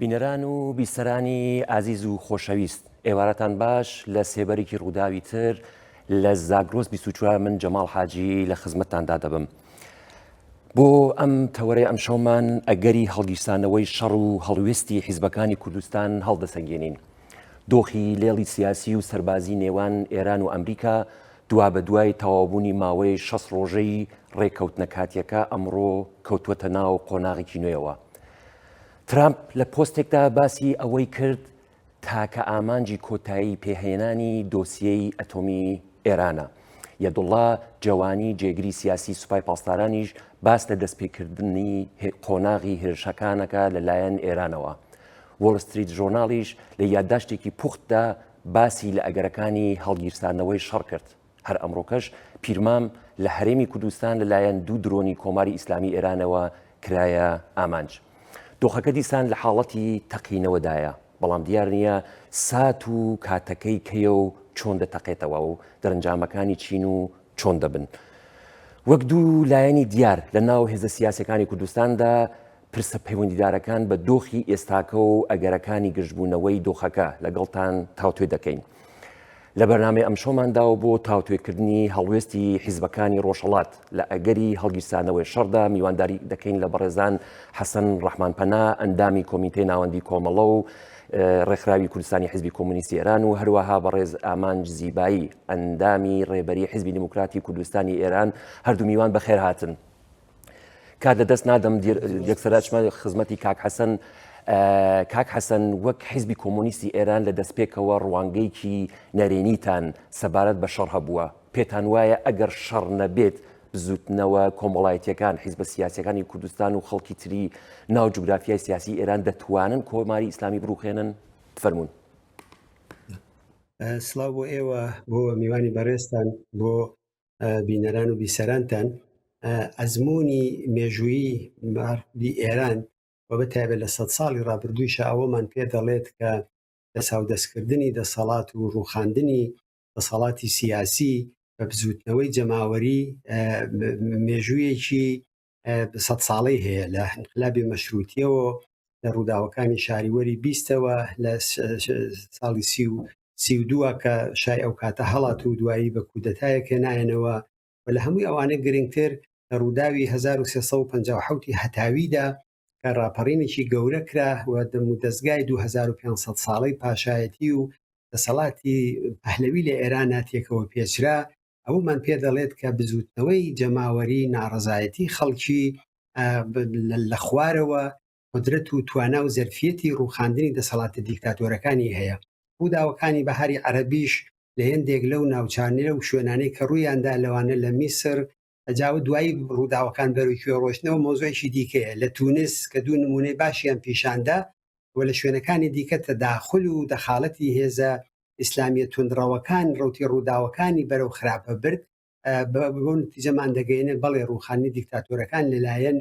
بینەران و بیسەرانی ئازیز و خۆشەویست، ئێوارەتان باش لە سێبەرێکی ڕووداوی تر لە زاگرۆس 24 من جەماڵ حاجی لە خزمەتتاندا دەبم. بۆ ئەم تەوەرەی ئەم شەومان ئەگەری هەڵگیرسانەوەی شەڕ و هەڵوێستی حیزبەکانی کوردستان هەڵدەسەنگێنین. دۆخی لێڵی سیاسی و سەربازی نێوان ئێران و ئەمریکا دوا بە دوای تەواوبوونی ماوەی 6 ڕۆژەی ڕێککەوتنە کاتیەکە ئەمڕۆ کەوتووەتە ناو قۆناغێکی نوێیەوە. ترامپ لە پۆستێکدا باسی ئەوەی کرد تاکە ئامانجی کۆتایی پێهێنانی دۆسیەی ئەتۆمی ئێرانە. یەدوڵڵا جوانی جێگری سیاسی سوپای پاسدارانیش باس لە دەستپێکردنی قۆناغی هێرشەکانەکە لەلایەن ئێرانەوە. وۆڵ ستریت ژۆرناڵیش لە یادداشتێکی پوختدا باسی لە ئەگەرەکانی هەڵگیرسانەوەی شەڕ کرد. هەر ئەمڕۆکەش پیرمام لە هەرێمی کوردستان لەلایەن دوو درۆنی کۆماری ئیسلامی ئێرانەوە کرایە ئامانج. دۆخەکە دیسان لە حاڵەتی تەقینەوەدایە، بەڵام دیار نییە سات و کاتەکەی کەیە و چۆن دەتەقێتەوە و دەرەنجامەکانی چین و چۆن دەبن. وەک دوو لایەنی دیار لە ناو هێزە سیاسەکانی کوردستاندا پرسە پەیوەندیدارەکان بە دۆخی ئێستاکە و ئەگەرەکانی گشتبوونەوەی دۆخەکە لەگەڵتان تاوتوێ دەکەین. لە بەرنامەی ئەم شۆمانداوە بۆ تاوتوێکردنی هەڵوێستی حیزبەکانی ڕۆژهەڵات لە ئەگەری هەڵگیرسانەوەی شەڕدا میوانداری دەکەین لە بەڕێزان حەسەن ڕەحمانپەنا ئەندامی کۆمیتەی ناوەندی کۆمەڵە و ڕێکخراوی کوردستانی حیزبی کۆمونیستی ئێران و هەروەها بەڕێز ئامانج زیبایی ئەندامی ڕێبەری حیزبی دموکراتی کوردستانی ئێران هەردوو میوان بەخێر هاتن. کات لەدەست نادەم یەکسەرچمە خزمەتی کاک حەسەن. کاک حەسەن، وەک حیزبی کۆمونیستی ئێران لە دەستپێکەوە ڕوانگەیەکی نەرێنیتان سەبارەت بە شەڕ هەبووە. پێتان وایە ئەگەر شەڕ نەبێت بزوتنەوە کۆمەڵایەتیەکان حیزبە سیاسیەکانی کوردستان و خەڵکی تری ناو جوگرافیای سیاسی ئێران دەتوانن کۆماری ئیسلامی بڕوخێنن؟ فەرموون. سڵاو بۆ ئێوە، بۆ میوانی بەڕێستان، بۆ بینەران و بیسەرانتان. ئەزمموی مێژوویی ماردی ئێران و بەتایبێت لە 100 ساڵی ڕابردوویشە ئەوەمان پێ دەڵێت کە دەساودەستکردنی دەسەڵات و ڕووخاندنی دەسەڵاتی سیاسی بە بزوتنەوەی جەماوەری مێژوویەکی 100 ساڵەی هەیە لە انقلابی مەشروتیەوە لە ڕووداوەکانی شاریوەری 20ەوە لە ساڵی 32 کە شای ئەو کاتە هەڵات و دوایی بە کودەتایەکە نایەنەوە و لە هەمووی ئەوانە گرنگتر لە ڕووداوی 1357 هەتاویدا کە ڕاپەڕینێکی گەورە کرا و دەستگای 2500 ساڵەی پاشایەتی و دەسەڵاتی پەهلەوی لە ئێران هاتیەکەوە پێچرا. ئەومان پێ دەڵێت کە بزوتنەوەی جەماوەری ناڕەزایەتی خەڵکی لە خوارەوە قدرەت و توانا و زەرفیەتی ڕووخاندنی دەسەڵاتە دیکتاتۆرەکانی هەیە. ڕووداوەکانی بەهاری عەرەبیش لە هێندێک لەو ناوچانە و شوێنانەی کە ڕوویاندا لەوانە لە میسر ئەجاوە دوایی ڕووداوەکان بەروکوێ ڕۆشتنەوە مۆزوعێکی دیکەیە لە تونس کە دوو نمونەی باشیان پیشاندا و لە شوێنەکانی دیکە تەداخل و دەخاڵەتی هێزە ئیسلامیە توندڕەوەکان ڕوتی ڕووداوەکانی بەرەو خراپە برد بۆ نتیجەمان دەگەینە بەڵێ ڕووخانی دیکتاتۆرەکان لەلایەن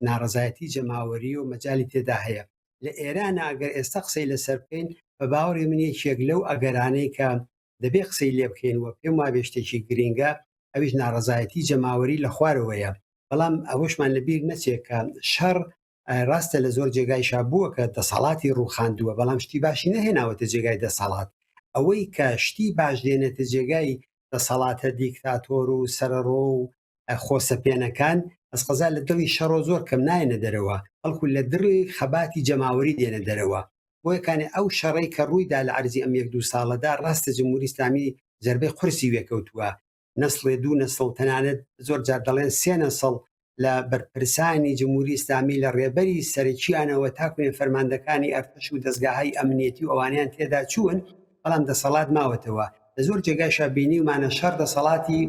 ناڕەزایەتی جەماوەری و مەجای تێدا هەیە. لە ئێرانە ئەگەر ئێستا قسەی لەسەر بکەین بە باوەڕی من یەکێک لەو ئەگەرانەی کە دەبێ قسەی لێ بکەین و پێم وابێ شتێکی گرینگە ئەویش ناڕەزایەتی جەماوەری لە خوارەوەیە. بەڵام ئەوەشمان لەبیر نەچێت کە شەڕ ڕاستە لە زۆر جێگایشا بووە کە دەسەڵاتی ڕووخاندووە، بەڵام شتی باشی نەهێناوەتە جێگای دەسەڵات. ئەوەی کە شتی باش دێنێتە جێگای دەسەڵاتە دیکتاتۆر و سەرڕۆ و خۆسەپێنەکان ئەسقەزا لە دڵی شەڕۆ زۆر کەم نایەنە دەرەوە، هەڵکو لە دڵی خەباتی جەماوەری دێنە دەرەوە. بۆ یەکانێ ئەو شەڕەی کە ڕوویدا لە عەرزی ئەم 1-2 ساڵەدا ڕاستە جمهوری ئیسلامی زەربەی قورسی وێکەوتووە. نەسڵێ 2 نەسڵ تەنانەت زۆر جار دەڵێن 3 نەسڵ لە بەرپرسانی جمهوری ئیسلامی لە ڕێبەری سەرکییانەوە تاکوێن فەرماندەکانی ئەرتش و دەستگاهای ئەمنیەتی و ئەوانیان تێدا چوون، بەڵام دەسەڵات ماوەتەوە. لە زۆر جێگای شابینی ومانە شەڕ دەسەڵاتی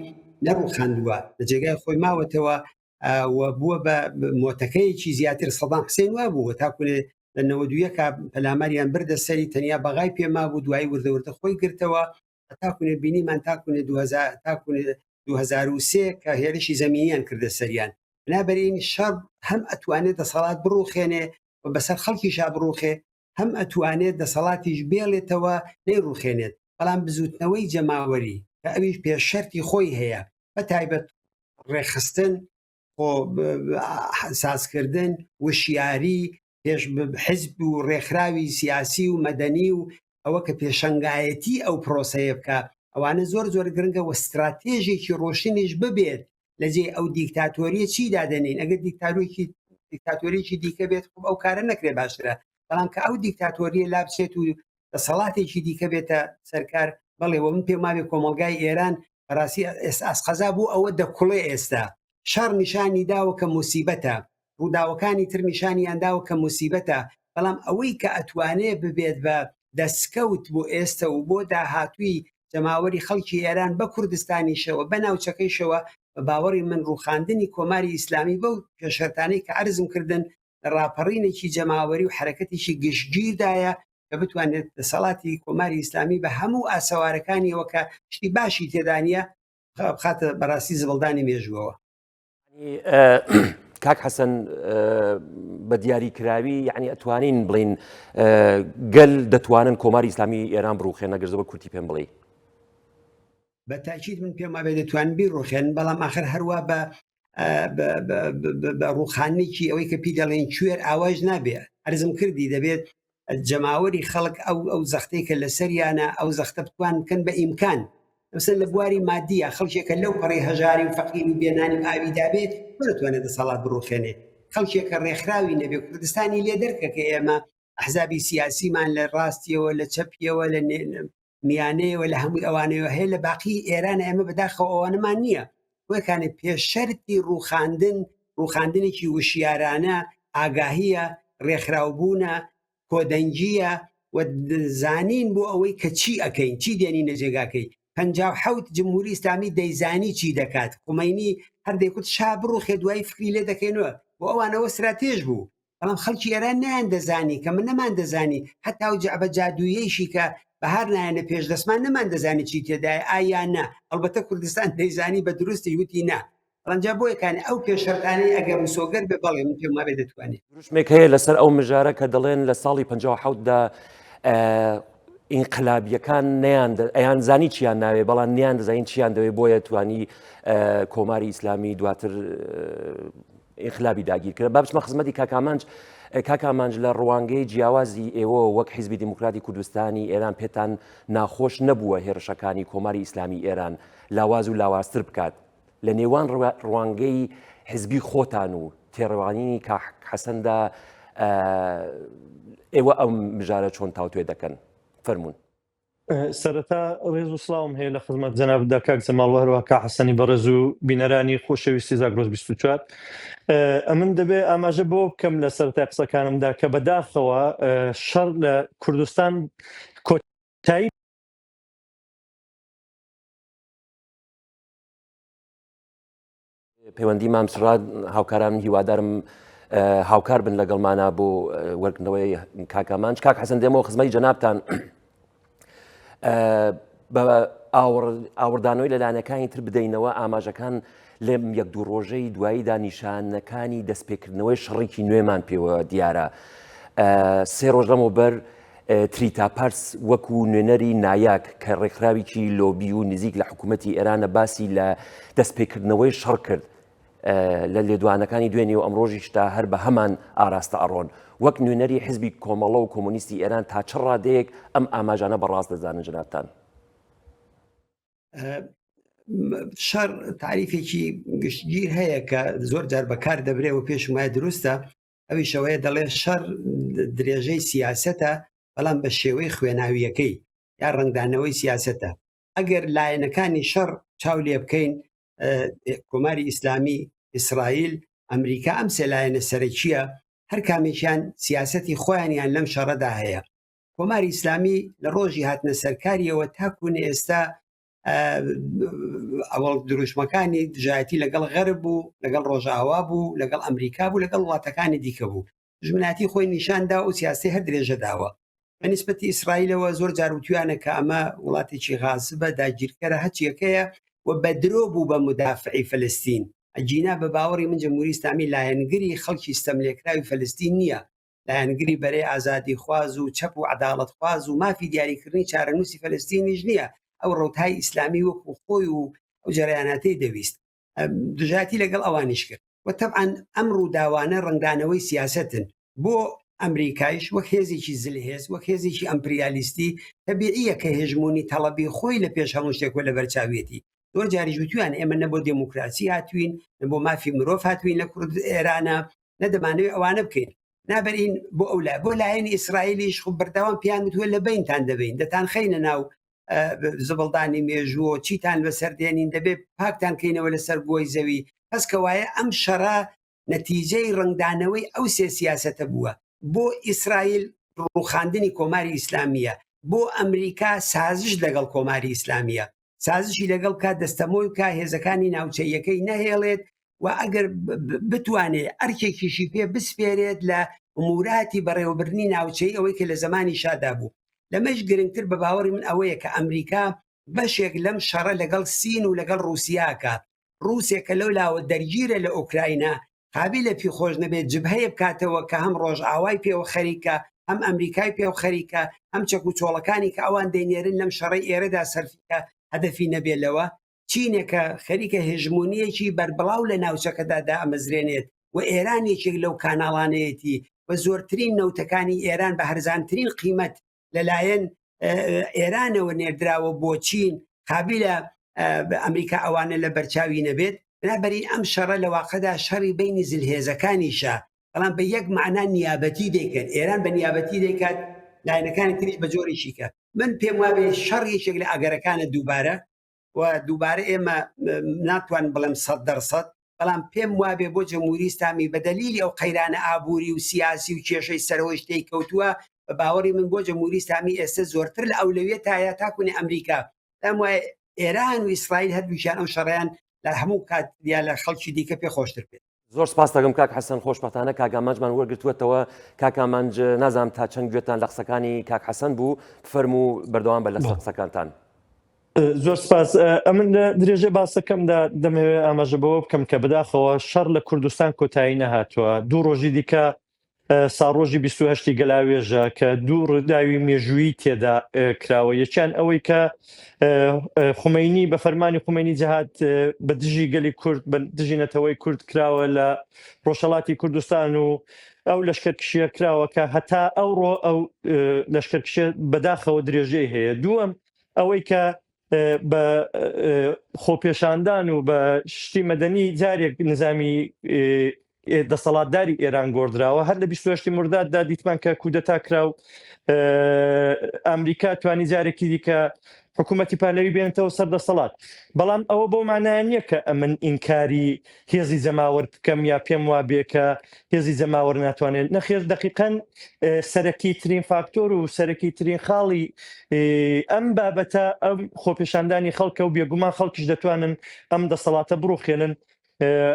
نەڕووخاندووە، لە جێگای خۆی ماوەتەوە و بووە بە مۆتەکەیەکی زیاتر سەدام حسێن وا بوو تاکوێ لە 91 پەلاماریان بردە سەری تەنیا بەغای پێما بوو دوایی وردەوردە خۆی گرتەوە تاکوێ بینیمان تاکوێ 2003 کە هێرشی زەمینیان کردە سەریان بنابەرین شەڕ هەم ئەتوانێت دەسەڵات بڕوخێنێ و بەسەر خەڵکیشا بڕوخێ هەم ئەتوانێت دەسەڵاتیش بێڵێتەوە نەیڕوخێنێت بەڵام بزوتنەوەی جەماوەری کە ئەویش پێشەرتی خۆی هەیە بە تایبەت ڕێخستن سازکردن وشیاری پێش حزب و ڕێکخراوی سیاسی و مەدەنی و ئەوە کە پێشەنگایەتی ئەو پرۆسەیە بکە ئەوانە زۆر زۆر گرنگە و استراتێژێکی ڕۆشنیش ببێت لەجێ ئەو دیکتاتۆریە چی دادەنین ئەگەر دیکتاتۆریکی دیکە بێت ئەو کارە نەکرێ باشترە بەڵام کە ئەو دیکتاتۆریە لا بچێت و دەسەڵاتێکی دیکە بێتە سەرکار بەڵێەوە من پێم وابێ کۆمەلگای ئێران بەڕاستی ئاسقەزا بوو ئەوە دەکوڵێ ئێستا شەڕ نیشانی داوە کە موسیبەتە ڕووداوەکانی تر نیشانیان داوە کە موسیبەتە بەڵام ئەوەی کە ئەتوانێ ببێت بە دەستکەوت بۆ ئێستا و بۆ داهاتووی جەماوەری خەڵکی ئێران بە کوردستانیشەوە بە ناوچەکەیشەوە بە باوەڕی من ڕوخاندنی کۆماری ئیسلامی بەو پێشەرتانەی کە عەرزم کردن ڕاپەڕینێکی جەماوەری و حرەکەتێکی گشتگیردایە کە بتوانێت دەسەڵاتی کۆماری ئیسلامی بە هەموو ئاسەوارەکانیەوە کە شتی باشی تێدانە بخاتە بەڕاستی زبڵدانی مێژووەوە. کاک حەسەن بە دیاریکراوی یعنی ئەتوانین بڵین گەل دەتوانن کۆماری ئیسلامی ئێران بڕوخێن ئەگەر زۆر کورتی پێم بڵێ بە تاکید من پێم وابێت دەتوانن بیڕوخێن بەڵام ئاخر هەروە بە ڕوخانێکی ئەوەی کە پێی دەڵێن کوێر ئاواژ نابێت عەرزم کردی دەبێت جەماوەری خەڵک ئەو زەختەی کە لەسەریانە ئەو زەختە بتوان بکەن بە ئیمکان مثل لە بواری مادیە خەڵکێکە لەو پەڕی هەژاری و فەقیر و بێنانی و ئاوی دابێت نەتوانێت دەسەڵات بڕوخێنێ خەڵکێکە ڕێکخراوی نەبێ کوردستانی لێ دەرکە کە ئێمە ئەحزابی سیاسیمان لە ڕاستیەوە لە چەپیەوە لە میانەیەوە لە هەمووی ئەوانەوە هەیە لە باقی ئێران ئێمە بەداخەوە ئەوانەمان نییە وەکانێت پێشەرتی ڕوخاندنێکی وشیارانە ئاگاهیە ڕێکخراوبوونە کۆدەنگیە و زانین بۆ ئەوەی کە چی ئەەکەین چی دێنینە جێگاکەی 57 جمهوری ئیسلامی دەیزانی چی دەکات کومەینی هەردێکوت شا بڕوخێ دوای فکری لێ دەکەینەوە بۆ ئەوانەوە استراتێژ بوو بەڵام خەڵکی ئێران نیان دەزانی کە من نەمان دەزانی هەتا و جعبە جادوویەیشی کە بەهار نایەنە پێش دەستمان نەمان دەزانی چی تێدایە ئایا نا ئەلبەتە کوردستان دەیزانی بە دروستی وتی نا ڕەنجا بۆیەکانی ئەو پێشەرتانەی ئەگەر سۆگەر بێ بەڵێ من پێم وابێ دەتوانێت ڕوشمێک هەیە لەسەر ئەو مژارە کە دەڵێن لە ساڵی 57دا ئینقلابیەکان ئەیان زانی چیان ناوێ بەڵام نیان دەزانین چیان دەوێت بۆیە توانی کۆماری ئیسلامی دواتر ئینقلابی داگیرکرد با بچمە خزمەتی کاکامانج لە ڕوانگەی جیاوازی ئێوە وەک حیزبی دیموکراتی کوردستانی ئێران پێتان ناخۆش نەبووە هێرشەکانی کۆماری ئیسلامی ئێران لاواز و لاوازتر بکات لە نێوان ڕوانگەی حیزبی خۆتان و تێڕوانینی کاک حەسەندا ئێوە ئەو مژارە چۆن تاوتوێ دەکەن فەرموون سەرەتا ڕێز و سڵاوم هەیە لە خزمەت جەنابدا کاک جەماڵ هەروەها کا حەسەنی بەڕێز و بینەرانی خۆشەویستی زاگرۆز 24 ئەمن دەبێ ئاماژە بۆ بکەم لە سەرەتای قسەکانمدا کە بەداخەوە شەڕ لە کوردستان کۆتایی پەیوەندی مامسراد هاوکاران هیوادارم هاوکار بن لەگەڵمانە بۆ وەرگرتنەوەی کاکەمانج کاک حەسەن دێمەوە خزمەتی جەنابتان بە ئاوردانەوەی لەلایەنەکانی تر بدەینەوە ئاماژەکان لێم یەک دوو ڕۆژەی دواییدا نیشانەکانی دەستپێکردنەوەی شەڕێکی نوێمان پێوە دیارە سێ ڕۆژ لەمەوبەر تریتاپارس وەکو نوێنەری نایاک کە ڕێکخراوێکی لۆبی و نزیک لە حکوومەتی ئێرانە باسی لە دەستپێکردنەوەی شەڕ کرد لە لێدوانەکانی دوێنێ و ئەمڕۆژیشتا هەر بە هەمان ئاراستە ئەڕۆن وەک نوێنەری حیزبی کۆمەڵە و کۆمۆنیستی ئێران تا چ ڕادەیەک ئەم ئاماژانە بەڕاست دەزانن جنابتان شەڕ تعریفێکی گشتگیر هەیە کە زۆر جار بەکار دەبرێ و پێشم وایە دروستە ئەوی شەوەیە دەڵێ شەڕ درێژەی سیاسەتە بەڵام بە شێوەی خوێناویەکەی یا ڕنگدانەوەی سیاسەتە ئەگەر لایەنەکانی شەڕ چاو لێ بکەین کۆماری ئیسلامی ئیسرائیل ئەمریکا ئەم سێ لایەنە سەرەکیە هەر کامێکیان سیاسەتی خۆیانیان لەم شەڕەدا هەیە کۆماری ئیسلامی لە ڕۆژی هاتنە سەرکاریەوە تاکوونە ئێستا ئەوڵ دروشمەکانی دژایەتی لەگەڵ غەرب بوو، لەگەڵ ڕۆژاوا بوو، لەگەڵ ئەمریکا بوو، لەگەڵ وڵاتەکانی دیکە بوو. دژمناتی خۆی نیشاندا و سیاسی هەر درێژە داوە. بەنسبەتی ئیسرائیلەوە زۆر جاروتویانە کە ئەمە وڵاتێکی غاسبە، داگیرکەرە، هەچیەکەیە و بە درۆ بوو بە مدافعی فەلەستین. ئەجینا بە باوەڕی من جمهوری ئیسلامی لایەنگری خەڵکی ستەملێکراوی فەلەستین نییە، لایەنگری بەرەی ئازادی خواز و چەپ و عەداڵەت خواز و مافی دیاریکردنی چارەنووسی فەلەستینیش نییە. ئەو ڕۆتای ئیسلامی وەکو خۆی و ئەو جەرەیاناتەی دەویست دژاتی لەگەڵ ئەوانیش کرد. و تەبعاً ئەم ڕووداوانە ڕنگدانەوەی سیاسەتن بۆ ئەمریکایش وەک هێزێکی زلهێز، وەک هێزێکی ئەمپریالیستی تەبیعیە کە هێژمونی تەڵەبی خۆی لە پێش هەموو شتێک لە بەرچاوێتی. زۆر جاری جوتویان ئێمە نە بۆ دموکراسی هاتوین، نە بۆ مافی مرۆڤ هاتوین لە کورد ئێرانە، نە دەمانەوێت ئەوانە بکەین. نابەرین بۆ ئەولا بۆ لایەنی ئیسرائیلیش خۆ بەردەوام پیان وتووە لە بینتان دەبین، دەتان خەینە ناو زبڵدانی مێژووە، چیتان بەسەردێنین، دەبێت پاکتان کەینەوە لەسەر گۆی زەوی. هەست کەوایە ئەم شەڕە نەتیجەی ڕنگدانەوەی ئەو سێ سیاسەتە بووە. بۆ ئیسرائیل ڕوخاندنی کۆماری ئیسلامیە، بۆ ئەمریکا سازش لەگەڵ کۆماری ئیسلامیە، سازشی لەگەڵ کا دەستەمۆی کا هێزەکانی ناوچەیەکەی نەهێڵێت و ئەگەر بتوانێت ئەرکێکیشی پێ بسپێرێت لە ئوموراتی بەڕێوەبردننی ناوچەی ئەوەی کە لە زمانی شادا بوو. لەمەش گرنگتر بە باوەڕی من ئەوەیە کە ئەمریکا بەشێک لەم شەڕە لەگەڵ سین و لەگەڵ رووسیاکە. رووسێکە لەو لاوە دەرگیرە لە ئوکراینە، قابل لە پیخۆش نەبێت جبهەیە بکاتەوە کە هەم ڕۆژئاوای پێوە خەریکە، هەم ئەمریکای پێو خەریکە، ئەم چەک و چۆڵەکانی کە ئەوان دەینێرن لەم شەڕی ئێرەدا سەرفیکە هەدەفی نەبێتەوە. چینێکە خەریکە هێژمونیەکی بەربڵاو لە ناوچەکەدادا ئەمەزرێنێت و ئێرانێکێک لەو کاناڵانەیەتی و زۆرترین نەوتەکانی ئێران بە هەرزانترین قیمەت لەلایەن ئێرانەوە نێردراوە بۆ چین، قابلە ئەمریکا ئەوانە لە بەرچاوی نەبێت. بنابەری ئەم شەڕە لە واقعدا شەڕی بینی زلهێزەکانیشە، بەڵام بە یەک معنا نیابەتی دەیکەن. ئێران بە نیابەتی دەیکات، لایەنەکانی تریش بە جۆرێکیکە. من پێم وابێ شەڕیەکێک لە ئەگەرەکانە دووبارە ئێمە ناتوان بڵێم 100%، بەڵام پێم وابێ بۆ جمهوری ئیسلامی بە دەلیلی ئەو قەیرانە ئابووری و سیاسی و کێشەی سەرەوەی شتەی کەوتووە، بە باوەڕی من بۆ جمهوری ئیسلامی ئێستا زۆرتر لە ئەولەویەتایە تاکوونی ئەمریکا. دام وایە ئێران و ئیسرائیل هەردووشیان ئەو شەڕیان لە هەموو کات یا لە خەڵکی دیکە پێ خۆشتر بێت. زۆر سپاس دەکەم کاک حەسەن، خۆشبەختانە کاگامانجمان وەرگرتووەتەوە. کاکامانج نازانم تا چەند گوێتان لە قسەکانی کاک حەسەن بوو، فەرموو بەردەوام بە لەسەر قسەکانتان. زۆر سپاس. ئەمن لە درێژە باسەکەمدا دەمەوێت ئاماژە بەوە بکەم کە بەداخەوە شەڕ لە کوردستان کۆتایی نەهاتووە. دوو ڕۆژی دیکە ساڕۆژی 28 گەلاوێژە کە دوو ڕووداوی مێژوویی تێدا کراوە. یەکیان ئەوەی کە خومەینی بە فەرمانی خومەینی جەهات بە دژی گەلی کورد، بە دژی نەتەوەی کورد کراوە لە ڕۆژهەڵاتی کوردستان و ئەو لەشکرکشیە کراوە کە هەتا ئەوڕۆ ئەو لەشکرکشە بەداخەوە درێژەی هەیە. دووەم ئەوەی کە بە خۆپێشاندان و بە شتی مەدەنی جارێک نظامی دەسەڵاتداری ئێران گۆڕدراوە. هەر لە 28 مرداددا دیتمان کە کودەتا کراو، ئەمریکا توانی جارێکی دیکە حکوومەتی پارلەوی بێنێتەوە سەر دەسەڵات. بەڵام ئەوە بۆ مانایە نییە کە ئەمن ئینکاری هێزی جەماوەرد بکەم یا پێم وابێ کە هێزی جەماوەر ناتوانێت. نەخێر، دەقیقەن سەرەکی ترین فاکتۆر و سەرەکی ترین خاڵی ئەم بابەتە ئەم خۆپێشاندانی خەڵکە و بێگومان خەڵکیش دەتوانن ئەم دەسەڵاتە بڕوخێنن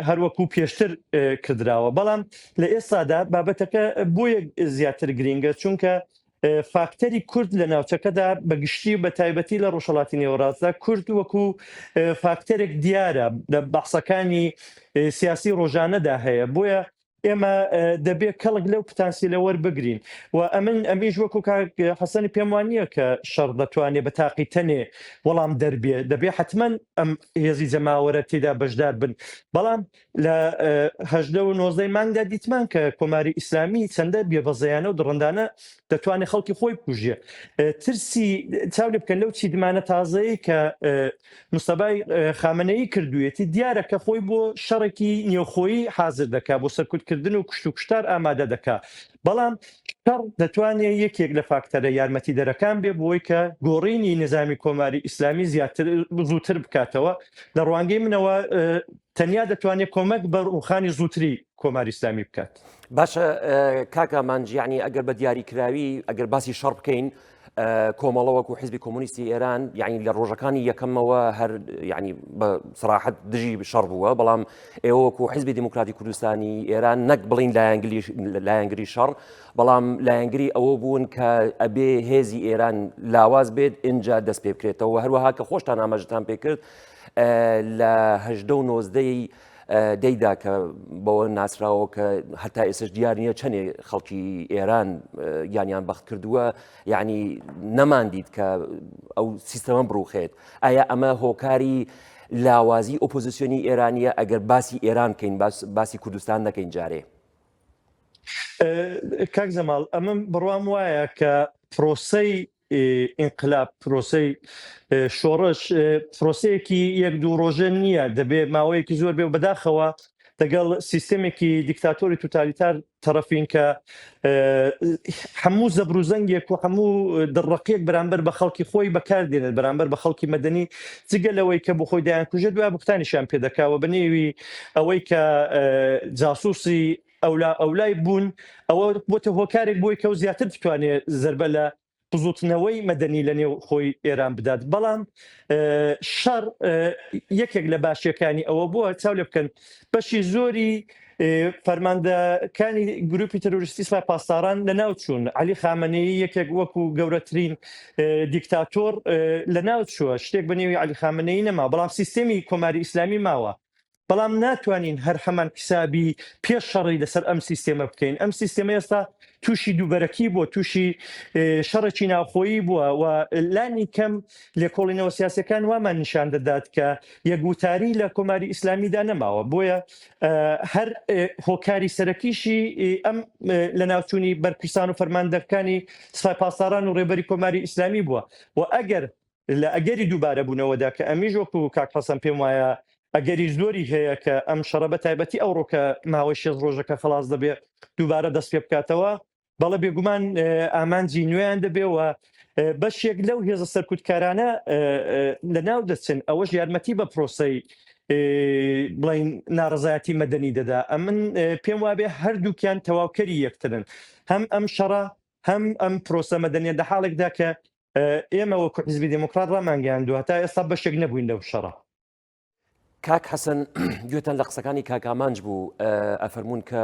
هەروەکو پێشتر کردراوە. بەڵام لە ئێستادا بابەتەکە بۆیە زیاتر گرینگە چونکە فاکتەری کورد لە ناوچەکەدا بەگشتی بە تایبەتی لە ڕۆژهەڵاتی نێوەڕاستدا کورد وەکو فاکتەرێک دیارە لە بەحسەکانی سیاسی ڕۆژانەدا هەیە. بۆیە ئێمە دەبێت کەڵک لەو پتانسی لە وەربگرین و ئەمیش وەکو حەسەنی پێم وانە کە شەڕ دەتوانێت بە تاقی تەنێ وەڵام دەربێ، دەبێت حتمما ئەم هێزی جەماوەرە تێدا بەشدار بن. بەڵام لە 19 مانگدا دیتمان کە کۆماری ئیسلامی چەندە بێبەزەیانە و دڕندانە دەتوانێت خەڵکی خۆی بکوژێ. ترسی چاو لێ بکەن لەو چیدمانە تازەیە کە مستەفای خامنەیی کردوویەتی دیارە کە خۆی بۆ شەڕێکی نێوخۆیی حازر دەکات، بۆ سەرکوتکردن و کشت و کوشتار ئامادە دەکات. بەڵام شەڕ دەتوانێت یەکێک لە فاکتەرە یارمەتی دەرەکان بێ بۆی کە گۆڕینی نظامی کۆماری ئیسلامی زووتر بکاتەوە. لە ڕوانگەی منەوە تەنیا دەتوانێت کۆمەک بە ڕوخانی زووتری کۆماری ئیسلامی بکات. باشە کاکامانج، یعنی ئەگەر بە دیاریکراوی ئەگەر باسی شەڕ بکەین، کۆمەڵەوەکو حیزبی کۆمونیستی ئێران یعنی لە ڕۆژەکانی یەکەمەوە هەر ینی بە سراحەت دژی شەڕ بووە بەڵام ئێوەکو حیزبی دیموکراتی کوردستانی ئێران نەک بڵین لایەنگری شەڕ بەڵام لایەنگری ئەوە بوون کە ئەبێ هێزی ئێران لاواز بێت اینجا دەست پێ بکرێتەوە هەروەها کە خۆشتان ئاماژتان پێکرد لە 1990 دەیدا کە بەوە ناسراوە کە هەتا ئێسش دیار نییە چەندێ خەڵکی ئێران یانیان بەخت کردووە یعنی نەماندید کە ئەو سیستەمە بڕوخێت ئایا ئەمە هۆکاری لاوازی ئۆپۆزیسیۆنی ئێرانیە ئەگەر باسی ئێران بکەین باسی کوردستان نەکەین جارێ کاک زەماڵ ئەمە بڕوام وایە کە پرۆسەی ئینقلاب پرۆسەی شۆڕش پرۆسەیەکی یەک دوو ڕۆژە نییە دەبێ ماوەیەکی زۆر بێ و بەداخەوە لەگەڵ سیستەمێکی دیکتاتۆری توتالیتار تەرەفین کە هەموو زەبروزەنگێک و هەموو دڕەقیەک بەرامبەر بە خەڵکی خۆی بەکاردێنێت بەرامبەر بە خەڵکی مەدەنی جگە لەوەی کە بۆ خۆی دایانکوژە دوای بوختانیشان پێدەکاوە بە نێوی ئەوەی کە جاسووسی ئەولای بوون ئەوە بۆتە هۆکارێک بۆی کە و زیاتر بتوانێت زەربە لە قزوتنەوەی مەدەنی لە نێو خۆی ئێران بدات بەڵام شەڕ یەکێک لە باشیەکانی ئەوە بووە چاو لێ بکەن بەشی زۆری فەرماندەکانی گروپی تەرۆریستی سوپای پاسداران لە ناو چوون عەلی خامەنەیی یەکێک وەکو گەورەترین دیکتاتۆر لە ناو چووە شتێک بە نێوی عەلی خامەنەیی نەما بەڵام سیستەمی کۆماری ئیسلامی ماوە بەڵام ناتوانین هەر هەمان حسابی پێش شەڕی لەسەر ئەم سیستێمە بکەین ئەم سیستێمە ئێستا تووشی دووبەرەکی بووە تووشی شەڕێکی ناوخۆیی بووە و لانی کەم لێکۆڵینەوە سیاسەکان وامان نیشان دەدات کە یەکگوتاری لە کۆماری ئیسلامیدا نەماوە بۆیە هەر هۆکاری سەرەکیشی ئەم لە ناوچوونی بەرپرسان و فەرماندەرەکانی سوپای پاسداران و ڕێبەری کۆماری ئیسلامی بووە و ئەگەر لە ئەگەری دووبارە بوونەوەدا کە ئەمیژ وەکو کاک حەسەن پێم وایە ئەگەری زۆری هەیە کە ئەم شەڕە بە تایبەتی ئەو ڕۆکە ماوەی 6 ڕۆژەکە خلاص دەبێت دووبارە دەست پێ بکاتەوە بەڵە بێگومان ئامانجی نوێیان دەبێەوە بەشێک لەو هێزە سەرکوتکارانە لە ناو دەچن ئەوەش یارمەتی بە پرۆسەی بڵین ناڕزایەتی مەدەنی دەدا ئەمن پێم وابێ هەردووکیان تەواوکەری یەکترن هەم ئەم شەڕە هەم ئەم پرۆسە مەدەنیە لە حاڵێکدا کە ئێمە وەکو حیزبی دموکرات ڕامانگەیاندووە هەتا ئێستا بەشێک نەبووین لەو شەڕە کاک حەسەن گوێتان لە قسەکانی کاکامانج بوو ئەفەرمونون کە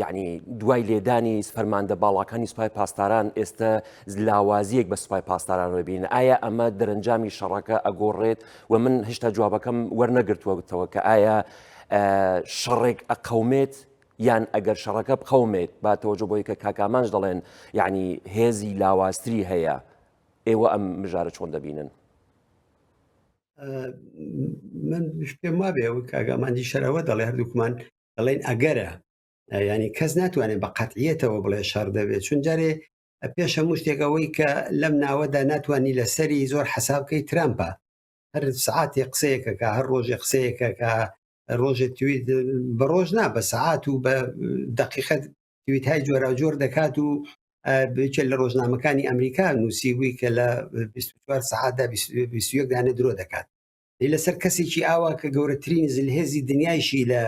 یعنی دوای لێدانی فەرماندە باڵاکانی سوپای پاسداران ئێستا لاوازیەک بە سوپای پاسداران ڕێبین ئایا ئەمە دەرەنجامی شەڕەکە ئەگۆڕێت و من هێشتا جوابەکەم وەرنەگرتووەتەوە کە ئایا شەڕێک ئەقەومێت یان ئەگەر شەڕەکە بقەومێت با تەوەجۆ بۆی کە کاکامانج دەڵێن یعنی هێزی لاوازتری هەیە ئێوە ئەم مژارە چۆن دەبینن من پێم وابێ ئەو کاگاماندی شەرەوە دەڵێ هەردووکمان دەڵێن ئەگەرە ینی کەس ناتوانێت بە قەتعیەتەوە بڵێ شەڕ دەبێت چون جارێ پێش هەموو شتێکەوەی کە لەم ناوەدا ناتوانانی لەسەری زۆر حەسابکەی ترامپە هەر سعاتێ قسەیەکە کە هەر ڕۆژێ قسەیەکە کە ڕۆژێ تویت بە ڕۆژ نا بە سعات و بە دقیقە تویتهای جۆرا جۆر دەکات و بچێت لە ڕۆژنامەکانی ئەمریکا نووسیبووی کە لە 24 سعاتدا 21 دانە درۆ دەکات لەسەر کەسێکی ئاوا کە گەورەترین زلهێزی دنیایشی لە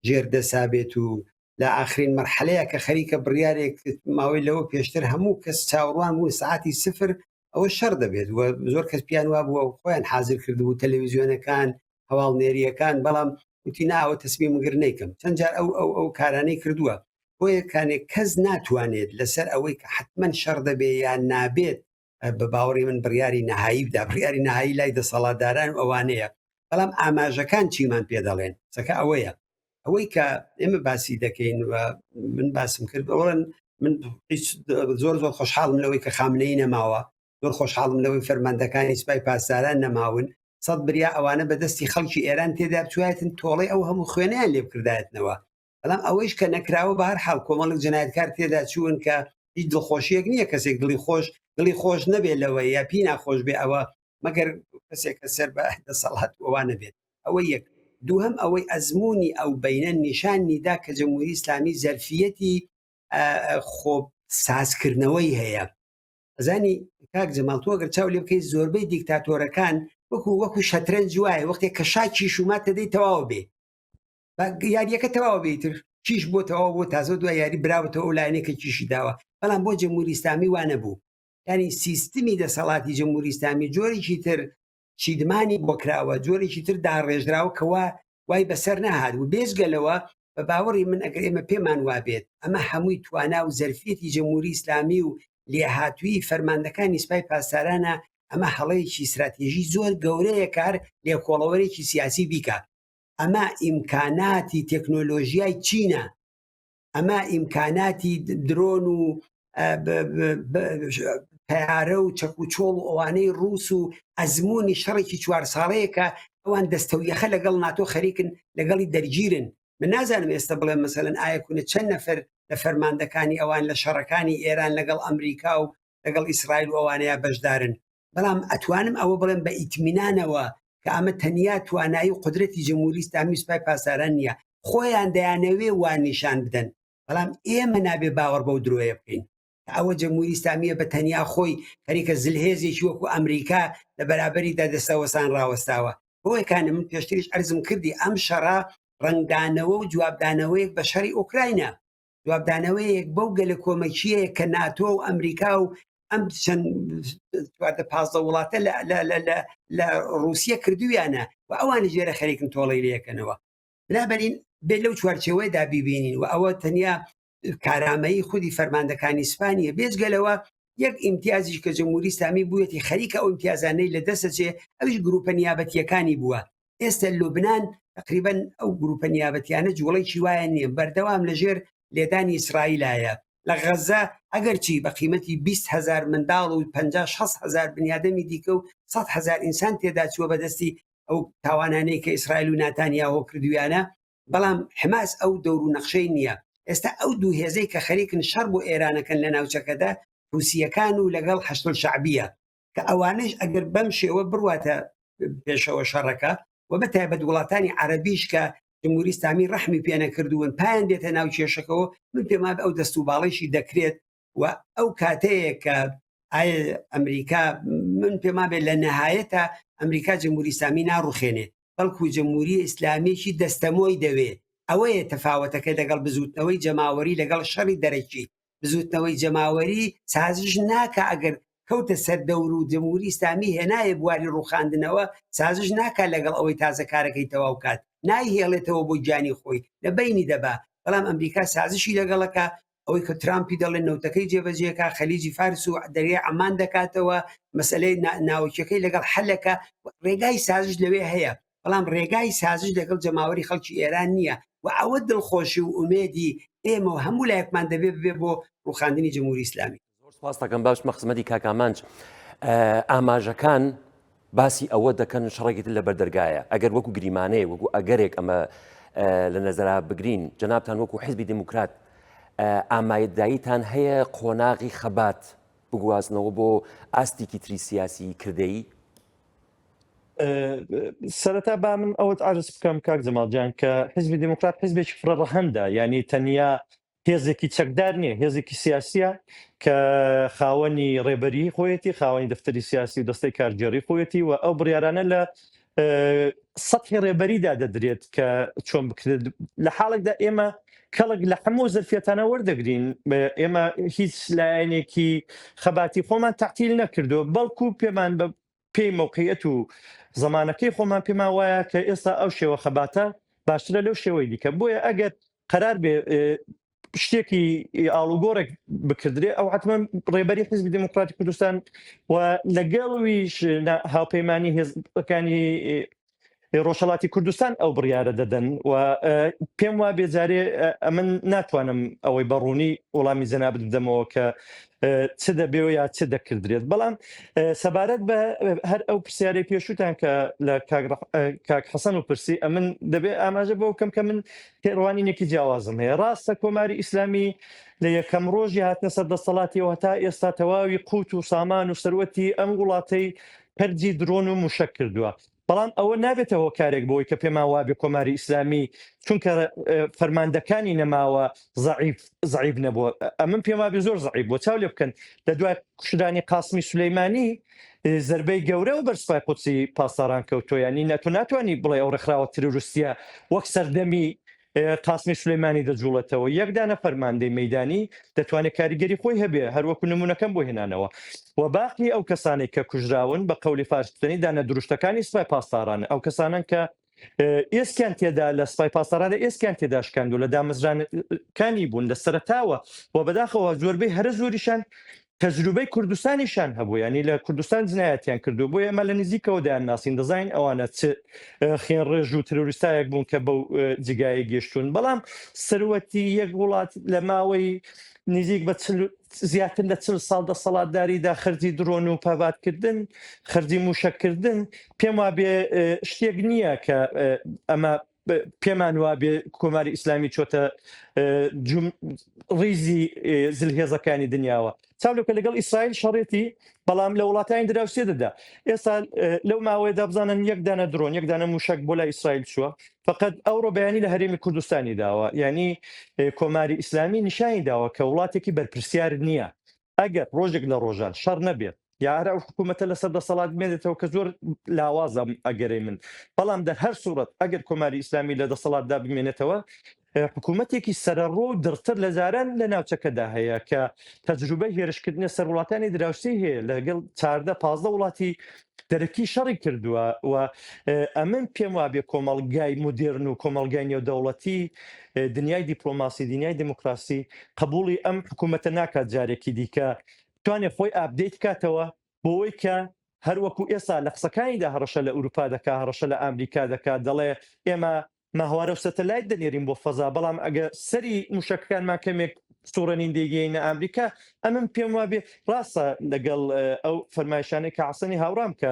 ژێردەسا بێت و لە ئاخرین مەرحەلەیە کە خەریکە بڕیارێک ماوەی لەوە پێشتر هەموو کەس چاوەڕوان بوو سعاتی سفر ئەوە شەڕ دەبێت و زۆر کەس پیان وا بووە خۆیان حازر کردبوو تەلەڤیزیۆنەکان هەواڵنێریەکان بەڵام وتی ناوە تەسمیمگر نیکەم چەند جار ئەو کارانەی کردووە بۆیە کانێک کەس ناتوانێت لەسەر ئەوەی کە حتمما شەڕ دەبێ یان نابێت بە باوەڕی من بڕیاری نەهایی بدا بڕیاری نەهایی لای دەسەڵاتداران ئەوانەیە بەڵام ئاماژەکان چیمان پێ دەڵێن سەکە ئەوەیە ئەوەی کە ئێمە باسی دەکەین و من باسم کرد بەڵێن من زۆر زۆر خۆشحاڵم لەوەی کە خامنەی نەماوە زۆر خۆشحاڵم لەوەی فەرماندەکانی سوپای پاسداران نەماون سەد بریا ئەوانە بەدەستی خەڵکی ئێران تێدا بچوایەتن تۆڵەی ئەو هەموو خوێنیان لێ بکردایەتنەوە بەڵام ئەوەیش کە نەکراوە بە هەر حاڵ کۆمەڵک جەنایەتکار تێدا چوون کە هیچ دڵخۆشیەک نییە کەسێک دڵی خۆش نەبێت لەوە یا پی ناخۆش بێ ئەوە مەگەر کەسێکە سەر بە دەسەڵات ئەوانە بێت ئەوە یەک دووهم ئەوەی ئەزمموی ئەو بینە نیشاننیدا کە جمهوری ئیسلامی زەرفیەتی خۆ سازکردنەوەی هەیە ئەزانی کاک جەماڵ تۆ ئەگەر چاو لێ بکەیت زۆربەی دیکتاتۆرەکان وەکو شەترەنج وایە وەختێک کە شاکی شومات دەدەی تەواو بێ یاریەکە تەواو بێتتر کیش بۆتەوە بۆ تازە دوای یاری براوەتەوە لایەنێکە کیشی داوە بەڵام بۆ جمهوری ئیسلامی وانە بوو ینی سیستمی دەسەڵاتی جمهوری ئیسلامی جۆرێکی تر چیدمانی بۆ کراوە جۆرێکی تر داڕێژراوە کەوا وای بەسەر نەهات و بێژگەلەوە بە باوەڕی من ئەگەر ئێمە پێمان وابێت ئەمە هەمووی توانا و زەرفێتی جمهوری ئیسلامی و لێهاتووی فەرماندەکانی سوپای پاسدارانە ئەمە هەڵەیەکی استراتێژی زۆر گەورەیە کار لێکۆڵەوەرێکی سیاسی بیکات ئەمە ئیمکاناتی تەکنۆلۆژیای چینە ئەمە ئیمکاناتی درۆن و پەیارە و چەک و چۆڵ و ئەوانەی ڕووس و ئەزمموی شەڕێکی 4 ساڵەیەکە ئەوان دەستەویەخە لەگەڵ ناتۆ خەریکن لەگەڵی دەرگیرن من نازانم ئێستا بڵێ مەسەلەن ئایا کوونە چەند نەفەر لە فەرماندەکانی ئەوان لە شەڕەکانی ئێران لەگەڵ ئەمریکا و لەگەڵ ئیسرائیل و ئەوانەیە بەشدارن بەڵام ئەتوانم ئەوە بڵێم بە ئیتمینانەوە کە ئەمە تەنیا توانایی و قدرەتی جمهوری ئیسلامی سوپای پاسداران نییە خۆیان دەیانەوێ وان نیشان بدەن بەڵام ئێمە نابێ باوەڕ بەو درۆیە بکەین ئەوە جمهوری ئیسلامیە بە تەنیا خۆی خەریکە زلهێزێکی وەکو ئەمریکا لە بەرابەریدا دەستەوەسان ڕاوەستاوە بۆیەکانە من پێشتریش عەرزم کردی ئەم شەڕە ڕنگدانەوە و جوابدانەوەیەک بە شەڕی ئوکراینە جوابدانەوەیەک بەو گەلە کۆمەکیەیە کە ناتۆ و ئەمریکا و ئەم چەند 15 وڵاتە لە رووسیا کردویانە و ئەوانی ژێرە خەریکن تۆڵەی لەکەنەوە بنابەرین بێت لەو چوارچێوەیەدا بیبینین و ئەوە تەنیا کارامەیی خودی فەرماندەکانی ئیسپانیە بێجگەلەوە یەک ئیمتیازیش کە جمهوری ئیسلامی بوویەتی خەریکە ئەو ئیمتیازانەی لە دەستەچێ ئەویش گروپە نیابەتیەکانی بووە ئێستا لوبنان تقریبا ئەو گروپە نیابەتیانە جوڵێکی وایە نییە بەردەوام لەژێر لێدانی ئیسرائیلایە لە غەزە ئەگەرچی بە قیمەتی 20,000 منداڵ و 50,000 بنیادەمی دیکە و 100,000 ئینسان تێدا چووە بەدەستی ئەو تاوانانەی کە ئیسرائیل و ناتانیاهۆ کردویانە بەڵام حماس ئەو دەور و نەخشەی نییە ئێستا ئەو دوو هێزەی کە خەریکن شەڕ بۆ ئێرانەکەن لە ناوچەکەدا حوسیەکان و لەگەڵ حەشد الشعبیە کە ئەوانش ئەگەر بەم شێوە بڕواتە پێشەوە شەڕەکە و بەتایبەت وڵاتانی عەرەبیش کە جمهوری ئیسلامی ڕەحمی پێ نەکردوون پایان دێتە ناو کێشەکەەوە من پێما ئەو دەست و باڵێشی دەکرێت و ئەو کاتەیە کە ئایا ئەمریکا من پێما بێت لە نەهایەتە ئەمریکا جمهوری ئیسلامی ناڕوخێنێ بەڵکو جمهوری ئیسلامیشی دەستەمۆی دەوێت ئەوەیە تەفاوەتەکە لەگەڵ بزوتنەوەی جەماوەری لەگەڵ شەڕی دەرەکی بزوتنەوەی جەماوەری سازش ناکە ئەگەر کەوتە سەر دەور و جمهوری ئیسلامی هێنایە بواری ڕوخاندنەوە سازش ناکە لەگەڵ ئەوەی تازە کارەکەی تەواو کات نایهێڵێتەوە بۆ گیانی خۆی لە بینی دەبا بەڵام ئەمریکا سازشی لەگەڵەکە ئەوەی کە ترامپی دەڵێن نەوتەکەی جێبەجێکە خەلیجی فارس و دەریای عەمان دەکاتەوە مەسەلەی ناوچەکەی لەگەڵ حەلەکە ڕێگای سازش لەوێ هەیە بەڵام ڕێگای سازش لەگەڵ جەماوەری خەڵکی ئێران نییە و ئەوە دڵخۆشی و ئومێدی ئێمە و هەموو لایەکمان دەبێت بێ بۆ ڕوخاندنی جمهوری ئیسلامی زۆر سپاس دەکەم باش مەخزمەتی کاکامانج ئاماژەکان باسی ئەوە دەکەن شەڕێکی لە بەردەرگایە ئەگەر وەکو گریمانەیە وەکو ئەگەرێک ئەمە لە نەزەرا بگرین جەنابتان وەکو حیزبی دموکرات ئامادەییتان هەیە قۆناغی خەبات بگوازنەوە بۆ ئاستێکی تری سیاسی کردەیی سەرەتا با من ئەوەت عرض بکەم کاک جەماڵجان کە حیزبی دموکرات حیزبێکی فرە ڕەهەندە یعنی تەنیا هێزێکی چەکدار نییە هێزێکی سیاسیە کە خاوەنی ڕێبەری خۆیەتی خاوەنی دەفتەری سیاسی و دەستەی کارگێڕی خۆیەتی و ئەو بڕیارانە لە سەطحی ڕێبەریدا دەدرێت کە چۆن بکرێت لە حاڵێکدا ئێمە کەڵک لە هەموو زەرفێتانە وەردەگرین ئێمە هیچ لایەنێکی خەباتی خۆمان تەعتیل نەکردو بەڵکو پێمان بە پێی موقعیت و زمانەکەی خۆمان پێمان وایە کە ئێستا ئەو شێوە خەباتە باشترە لەو شێوەی دیکە بۆیە ئەگەر قەرار بێ شتێکی ئاڵوگۆڕێک بکردرێ ئەو حتمما ڕێبەری حیزبی دموکراتی کوردستان و لەگەڵویش هاوپەیمانی هێزەکانی ڕۆژهەڵاتی کوردستان ئەو بڕیارە دەدەن و پێم وا بێجارێ ئەمن ناتوانم ئەوەی بەڕوونی وەڵامی جەنابەت بدەمەوە کە چ دەبێەوە یا چ دەکردرێت بەڵام سەبارەت بە هەر ئەو پرسیارەی پێشوتان کە لە کاک حەسەن و پرسی ئەمن دەبێت ئاماژە بۆ بکەم کە من پێڕوانینێکی جیاوازم هەیە ڕاستە کۆماری ئیسلامی لە یەکەم ڕۆژی هاتنە سەر دەسەڵاتیەوە تا ئێستا تەواوی قوت و سامان و سەروەتی ئەم وڵاتەی پەرجی درۆن و موشک کردووە بەڵام ئەوە نابێتەوە کارێک بۆی کە پێما وابێ کۆماری ئیسلامی چونکە فەرماندەکانی نەماوە زەعیف نەبووە ئەمن پێما بێ زۆر زەعیف بۆ چاو لێ بکەن لە دوای کوشتانی قاسمی سولەیمانی زەربەی گەورە و بەرسپای قودسی پاسداران کەوتۆ ینی ناتوانی بڵێ ئەو ڕێکخراوە تروریستیە وەک سەردەمی قاسمی سلەیمانی دەجوڵێتەوە یەکدانە فەرماندەی مەیدانی دەتوانێت کاریگەری خۆی هەبێ هەروەکو نمونونەکەم بۆ هێنانەوە و باقی ئەو کەسانێک کە کوژراون بە قەولی فارستنی دانە دروشتەکانی سوپای پاسدارانە ئەو کەسانن کە ئێسکیان تێدا لە سوپای پاسدارانە ئێسکیان تێدا شکاند و لە دامەزرانەکانی بوون لە سەرتاوە و بەداخەوە زۆربەی هەرە زۆریشان تەجروبەی کوردستانیشان هەبوو ینی لە کوردستان جنایەتیان کردو بۆ ئێمە لە نزیکەوە دایان ناسین دەزین ئەوانە خێن ڕێژ و ترۆریستایەک بوون کە بەو جگایە گەشتون بەڵام سەروەتی یەک وڵات لە ماوەی نزیک بە زیاتر لە 40 ساڵ دەسەڵاتداریدا خەرجی درۆن و پاباتکردن خەرجی موشەکردن پێم وابێ شتێک نییە کە ئەمە پێمان وابێ کۆماری ئیسلامی چۆتە ڕیزی زلهێزەکانی دنیاوە چاولۆکە لەگەڵ ئیسرائیل شەڕێتی بەڵام لە وڵاتانی دراوسێ دەدا ئێستا لەو ماوەیەدا بزانن یەکدانە درۆن یەکدانە موشک بۆ لای ئیسرائیل چووە فقط ئەوڕۆ بەیانی لە هەرێمی کوردستانی داوە ینی کۆماری ئیسلامی نیشانی داوە کە وڵاتێکی بەرپرسیار نییە ئەگەر ڕۆژێک لە ڕۆژان شەڕ نەبێت یاهرا ئەو حکوومەتە لەسەر دەسەڵات بمێنێتەوە کە زۆر لاوازە ئەگەرەی من بەڵام دە هەر سوورەت ئەگەر کۆماری ئیسلامی لە دەسەڵاتدا بمێنێتەوە حکوومەتێکی سەرڕۆ و درتر لە جاران لە ناوچەکەدا هەیە کە تەجروبە هێرشکردنە سەر وڵاتانی دراوسی هەیە لەگەڵ 14-15 وڵاتی دەرەکی شەڕی کردووە و ئەمن پێم وابێ کۆمەڵگای مدرن و کۆمەڵگای نێودەوڵەتی دنیای دیپلۆماسی دنیای دموکراسی قبولی ئەم حکوومەتە ناکات جارێکی دیکە توانێت خۆی ئابدەیت کاتەوە بۆەوەی کە هەروەکو ئێستا لە قسەکانیدا هەڕەشە لە ئوروپا دەکا هەڕەشە لە ئەمریکا دەکات دەڵێ ئێمە ماهوارە و سەتەلایت دەنێرین بۆ فەزا بەڵام ئەگە سەری موشەکەکانمان کەمێک سوورەنین دێگەینە ئەمریکا ئەمن پێم وابێ ڕاستە لەگەڵ ئەو فەرمایشانەی کە حەسەنی هاوڕام کە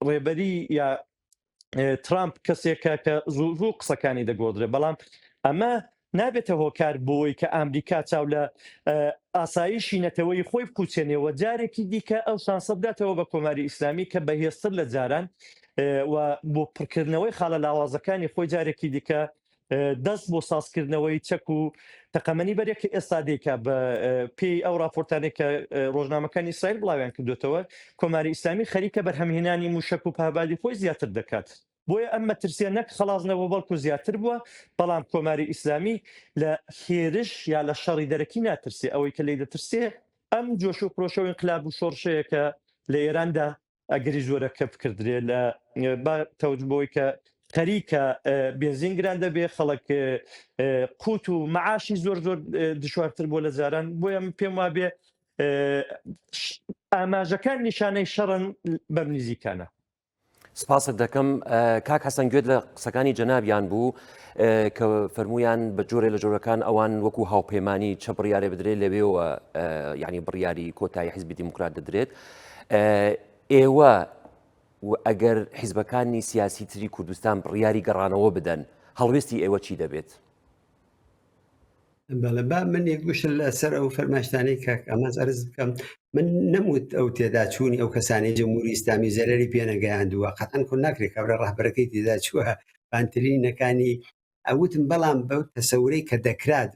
ڕێبەری یا ترامپ کەسێکە کە زوو قسەکانی دەگۆدرێ بەڵام ئەمە نابێتە هۆکار بۆی کە ئەمریکا چاو لە ئاسایشی نەتەوەی خۆی بکوچێنێەوە جارێکی دیکە ئەو شانسە بداتەوە بە کۆماری ئیسلامی کە بەهێزتر لە جاران و بۆ پڕکردنەوەی خاڵە لاوازەکانی خۆی جارێکی دیکە دەست بۆ سازکردنەوەی چەک و تەقەمەنی بەرێک ئێستا دیکە بە پێی ئەو راپۆرتانێک کە ڕۆژنامەکانی ئیسرائیل بڵاویان کردوێتەوە کۆماری ئیسلامی خەریکە بەرهەمهێنانی موشک و پابادی خۆی زیاتر دەکات بۆیە ئەم مەترسیە نەک خەڵازنەوە بەڵکو زیاتر بووە بەڵام کۆماری ئیسلامی لە هێرش یا لە شەڕی دەرەکی ناترسی ئەوەی کە لی دەترسێ ئەم جۆش و پرۆشەوە انقلاب و شۆڕشەیە کە لە ئێراندا ئەگەری زۆرەکە بکردرێ لە تەوجبەوەی کە خەریکە بێنزین گران دەبێ خەڵک قوت و معاشی زۆر زۆر دشوارتر بۆ لە جاران بۆیە پێم وابێ ئاماژەکان نیشانەی شەڕن بەم نزیکانە سپاسك دەکەم کاک حەسەن گوێت لە قسەکانی جەنابیان بوو کە فەرمویان بە جۆرێ لە جۆرەکان ئەوان وەکو هاوپەیمانی چە بڕیارێ بدرێت لەوێەوە یعنی بڕیاری کۆتایی حیزبی دیموکرات دەدرێت ئێوە ئەگەر حیزبەکانی سیاسی تری کوردستان بڕیاری گەڕانەوە بدەن هەڵوێستی ئێوە چی دەبێت؟ بەڵێ با من یەکگوشت لەسەر ئەو فەرماشتانەی کاک ئەماز ئەرز بکەم من نەموت ئەو تێدا چوونی ئەو کەسانی جمهوری ئیسلامی زەرەری پێنەگەیاندووە قەتەن کۆ ناکرێت کابرا ڕاهبەرەکەی تێدا چووە بانترینەکانی ئەوتم بەڵام بەو تەسەورەی کە دەکرات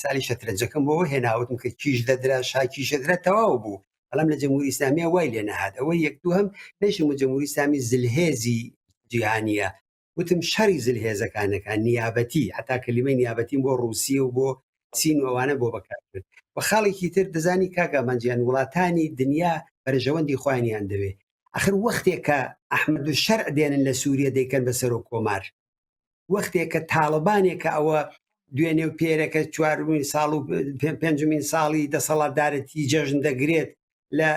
سالی شەترەنجەکەم بۆەوە هێناوتم کە کیش دەدرا شاکیشە درا تەواو بوو بەڵام لە جمهوری ئیسلامیە وای لێ نەهات ئەوە یەک دوو هەم نەیشم و جمهوری ئیسلامی زلهێزی جیهانیە وتم شەڕی زلهێزەکانەکە نیابەتی حتا کەلیمەی نیابەتیم بۆ ڕووسیە و بۆ چین وانە بۆ بەکاربێت و خاڵێکی تر دەزانی کاگامانجیان وڵاتانی دنیا بەرژەوەندی خوانیان دەوێت ئەخر وەختێک کە ئەحمەد شەرع دێنن لە سووریە دەیکەن بەسەر و کۆمار وەختێک کە تاڵبانێکە ئەوە دوێنێ و پێرەکە 4 ساڵ و 5 ساڵی دەسەڵاتدارەتی جەژن دەگرێت لە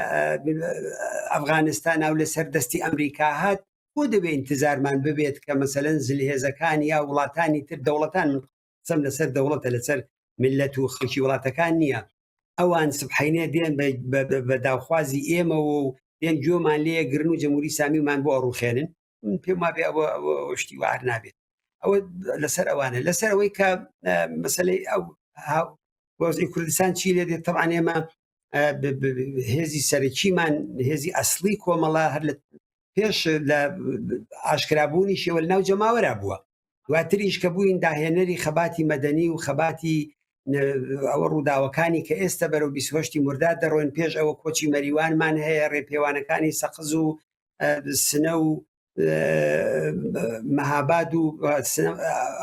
ئەفغانستان و لە سەردەستی ئەمریکا هات بۆ دەبێت انتزارمان ببێت کە مەسەلەن زلهێزەکان یا وڵاتانی تر دەوڵەتان سەم لەسەر دەوڵەتە لەسەر ملت و خەڵکی وڵاتەکان نییە ئەوان سبحینێ دێن بە داوخوازی ئێمە و دێن گوێمان لێ گرن و جمهوری ئیسلامیمان بۆ ئەڕوخێنن پێم وابێ ئەوە شتی وار نابێت ئەوە لەسەر ئەوانە لەسەر ئەوەی کە مەسەلەی ئەو وەزی کوردستان چی لێ دێت طبعاً ئێمە هێزی سەرەکیمان هێزی ئەسڵی کۆمەڵە هەر لە پێش لە ئاشکرابوونی شێوە لە ناو جەماوەرا بووە دواتریش کە بووین داهێنەری خەباتی مەدەنی و خەباتی ئەوە ڕووداوەکانی کە ئێستا بەرەو 28 مرداد دەڕۆین پێش ئەوە کۆچی مەریوانمان هەیە ڕێپێوانەکانی سەقز و سنە و مەهاباد و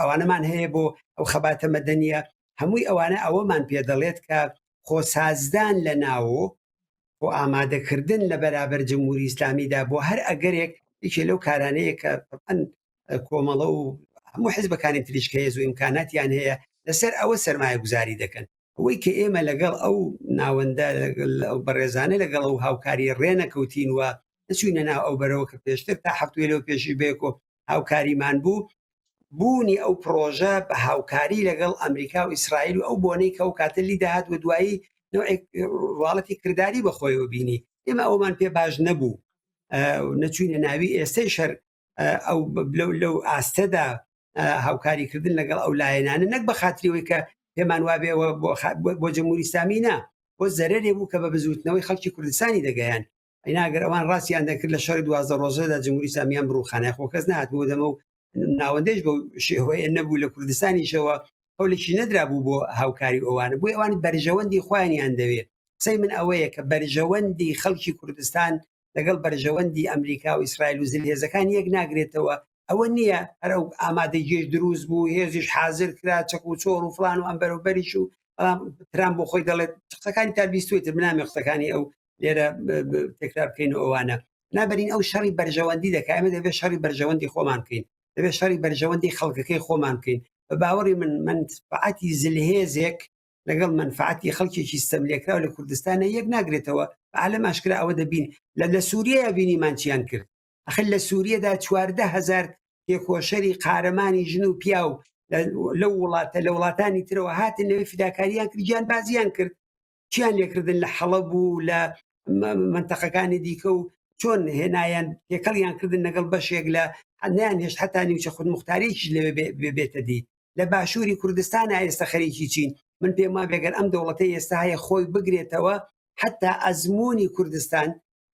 ئەوانەمان هەیە بۆ ئەو خەباتە مەدەنیە هەمووی ئەوانە ئەوەمان پێ دەڵێت کە خۆسازدان لە ناوە بۆ ئامادەکردن لە بەرابەر جمهوری ئیسلامیدا بۆ هەر ئەگەرێک یەکێ لەو کارانەیە کە کۆمەڵە و هەموو حیزبەکانی تریشکە هێز و ئیمکاناتیان هەیە لەسەر ئەوە سەرمایە گوزاری دەکەن ئەوەی کە ئێمە لەگەڵ ئەو ناوەندە بەڕێزانە لەگەڵ ئەو هاوکاری ڕێنەکەوتین وە نچوینە ناو ئەو بەرەوە کە پێشتر تا هەفتوێ لەو پێشی بێکۆ هاوکاریمان بوونی ئەو پرۆژە بە هاوکاری لەگەڵ ئەمریکا و ئیسرائیل و ئەو بۆنەی کە ئەو کاتەلی داهات و دوایی ڕواڵەتی کردداری بەخۆیەوە بینی ئێمە ئەومان پێ باش نەبوو نەچوینە ناوی ئێستەی شەر ئەو لەو ئاستەدا هاوکاریکردن لەگەڵ ئەو لایەنانە نەک بە خاتریەوەی کە پێمان وابێەوە بۆ جمهوری ئیسلامی نا بۆ زەرەرێ بوو کە بە بزوتنەوەی خەڵکی کوردستانی دەگەیان ئەیناگەر ئەوان ڕاستیان دەکرد لە شەڕی 12 ڕۆژەدا جمهوری ئیسلامیان بڕوخانە خۆ کەس نهاتبوو دەمە و ناوەندەش بە شێوەیە نەبوو لە کوردستانیشەوە قەولێکی نەدرابوو بۆ هاوکاری ئەوانە بۆی ئەوان بەرژەوەندی خۆیانیان دەوێت قسەی من ئەوەیە کە بەرژەوەندی خەڵکی کوردستان لەگەڵ بەرژەوەندی ئەمریکا و ئیسرائیل و زلهێزەکان یەک ناگرێتەوە ئەوە نییە هەرە ئامادەی گێژ دروست بوو هێزیش حازر کرا چەک و چۆر و فلان و ئەم بەرەوبەریش و ترام بۆ خۆی دەڵێت قسەکانی تا بیستوێتتر بنامێ قسەکانی ئەو لێرە تێکرار بکەین و ئەوانە نابەرین ئەو شەڕی بەرژەوەندی دەکە ئێمە دەبێت شەڕی بەرژەوەندی خۆمان بکەین دەبێت شەڕی بەرژەوەندی خەڵکەکەی خۆمان بکەین بە باوەڕی من منفعەتی زلهێزێک لەگەڵ منفعەتی خەڵکێکی ستەملێکراو لە کوردستانە یەک ناگرێتەوە عالەم ئاشکرا ئەوە دەبین لە سووریە بینیمان چیان کرد ئەخل لە سووریەدا 14,000 تێکۆشەری قارەمانی ژن و پیا و لەو وڵاتە لە وڵاتانی ترەوە هاتن لەوەی فیداکاریان کرد گیان بازیان کرد چیان لێکردن لە حەڵەب و لە منتەقەکانی دیکە و چۆن هێنایان تێکەڵیان کردن لەگەڵ بەشێک لە هەندیان هێشت هەتا نیوچە خود مختارێکی لەوێ بێتە دی لە باشووری کوردستانە ئێستا خەریکی چین من پێم وا بێگەر ئەم دەوڵەتەی ئێستا هەیە خۆی بگرێتەوە حتا ئەزمموی کوردستان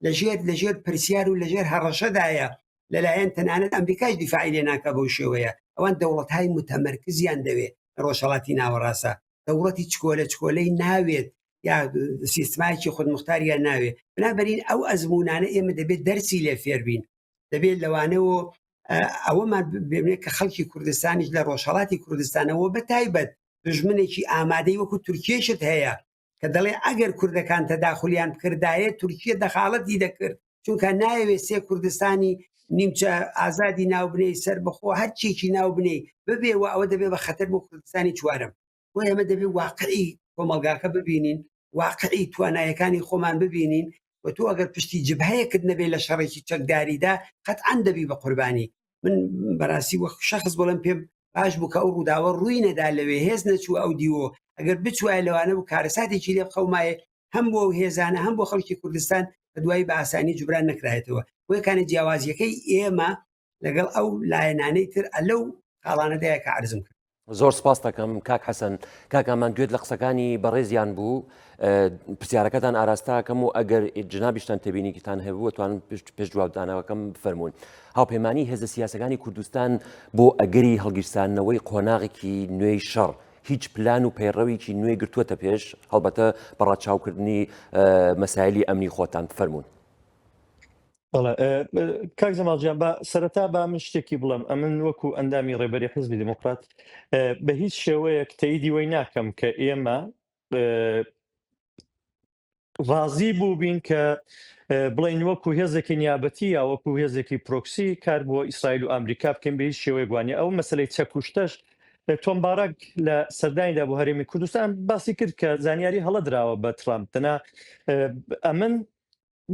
لەژێر پرسیار و لەژێر هەڕەشەدایە لەلایەن تەنانەت ئەمریکای دیفاعی لێ ناکە بەو شێوەیە ئەوان دەوڵەتهای متەمەرکزیان دەوێت ڕۆژهەڵاتی ناوەڕاستە دەوڵەتی چکۆلەی ناوێت یا سیستمایکی خودمختاریان ناوێت بنابەرین ئەو ئەزمونانە ئێمە دەبێت دەرسی لێ فێربین دەبێت لەوانەوە ئەوەمان بێنێت کە خەڵکی کوردستانیش لە ڕۆژهەڵاتی کوردستانەوە بەتایبەت دژمنێکی ئامادەی وەکو تورکیەشت هەیە کە دەڵێ ئەگەر کوردەکان تەداخلیان بکردایە تورکیە دەخاڵەتی دەکرد چونکە نایەوێت سێ کوردستانی نیمچە ئازادی ناوبنەی سەر بەخۆ هەرچێکی ناوبنەی ببێەوە ئەوە دەبێت بە خەتەر بۆ کوردستانی چوارم بۆ ئێمە دەبێت واقعی کۆمەلگاکە ببینین واقعی توانایەکانی خۆمان ببینین و تۆ ئەگەر پشتی جبهەیەکت نەبێت لە شەڕێکی چەکداریدا قەتعەن دەبی بە قوربانی من بەڕاستی وەک شەخص بۆڵم پێم باش بوو کە ئەو ڕووداوە ڕووی نەدا لەوێ هێز نەچوو ئەو دیوە ئەگەر بچوای لەوانە و کارەساتێکی لێ بخەومایە هەم بۆ هێزانە هەم بۆ خەڵکی کوردستان بە دوایی بە ئاسانی جوبران نەکرایەتەوە وەکانە جیاوازیەکەی ئێمە لەگەڵ ئەو لایەنانەی تر لەو خاڵانەدایە کە عرزم کرد زۆر سپاس دەکەم کاک حەسەن کاکەمان گوێت لە قسەکانی بەڕێزیان بوو پرسیارەکەتان ئاراستاکەم و ئەگەر جنابیشتان تبینیکیتان هەبوو توانن پێش جوابدانەوەکەم بفەرمونون هاوپەیمانی هێزە سیاسەکانی کوردستان بۆ ئەگەری هەڵگیرسانەوەی قۆناغێکی نوێی شەڕ هیچ پلان و پەیڕەوێکی نوێی گرتووەتە پێش هەڵبەتە بەڕاچاوکردنی مەسایلی ئەمنی خۆتان بفەرمونون کاک جەماڵجیان بە سەرەتا با من شتێکی بڵم ئەمن وەکو ئەندامی ڕێبەری حیزبی دموکرات بە هیچ شێوەیەک تەییدی وەی ناکەم کە ئێمە ڕازی بوو بین کە بڵین وەکو هێزێکی نیابەتی یا وەکو هێزێکی پرۆکسی کار بۆ ئیسرائیل و ئەمریکا بکەین بە هیچ شێوەیە گوانیە ئەو مەسەلەی چەکوشتەش تۆم بارەک لە سەردانیدا بۆ هەرێمی کوردستان باسی کرد کە زانیاری هەڵەدراوە بە ترامپ تەنها ئەمن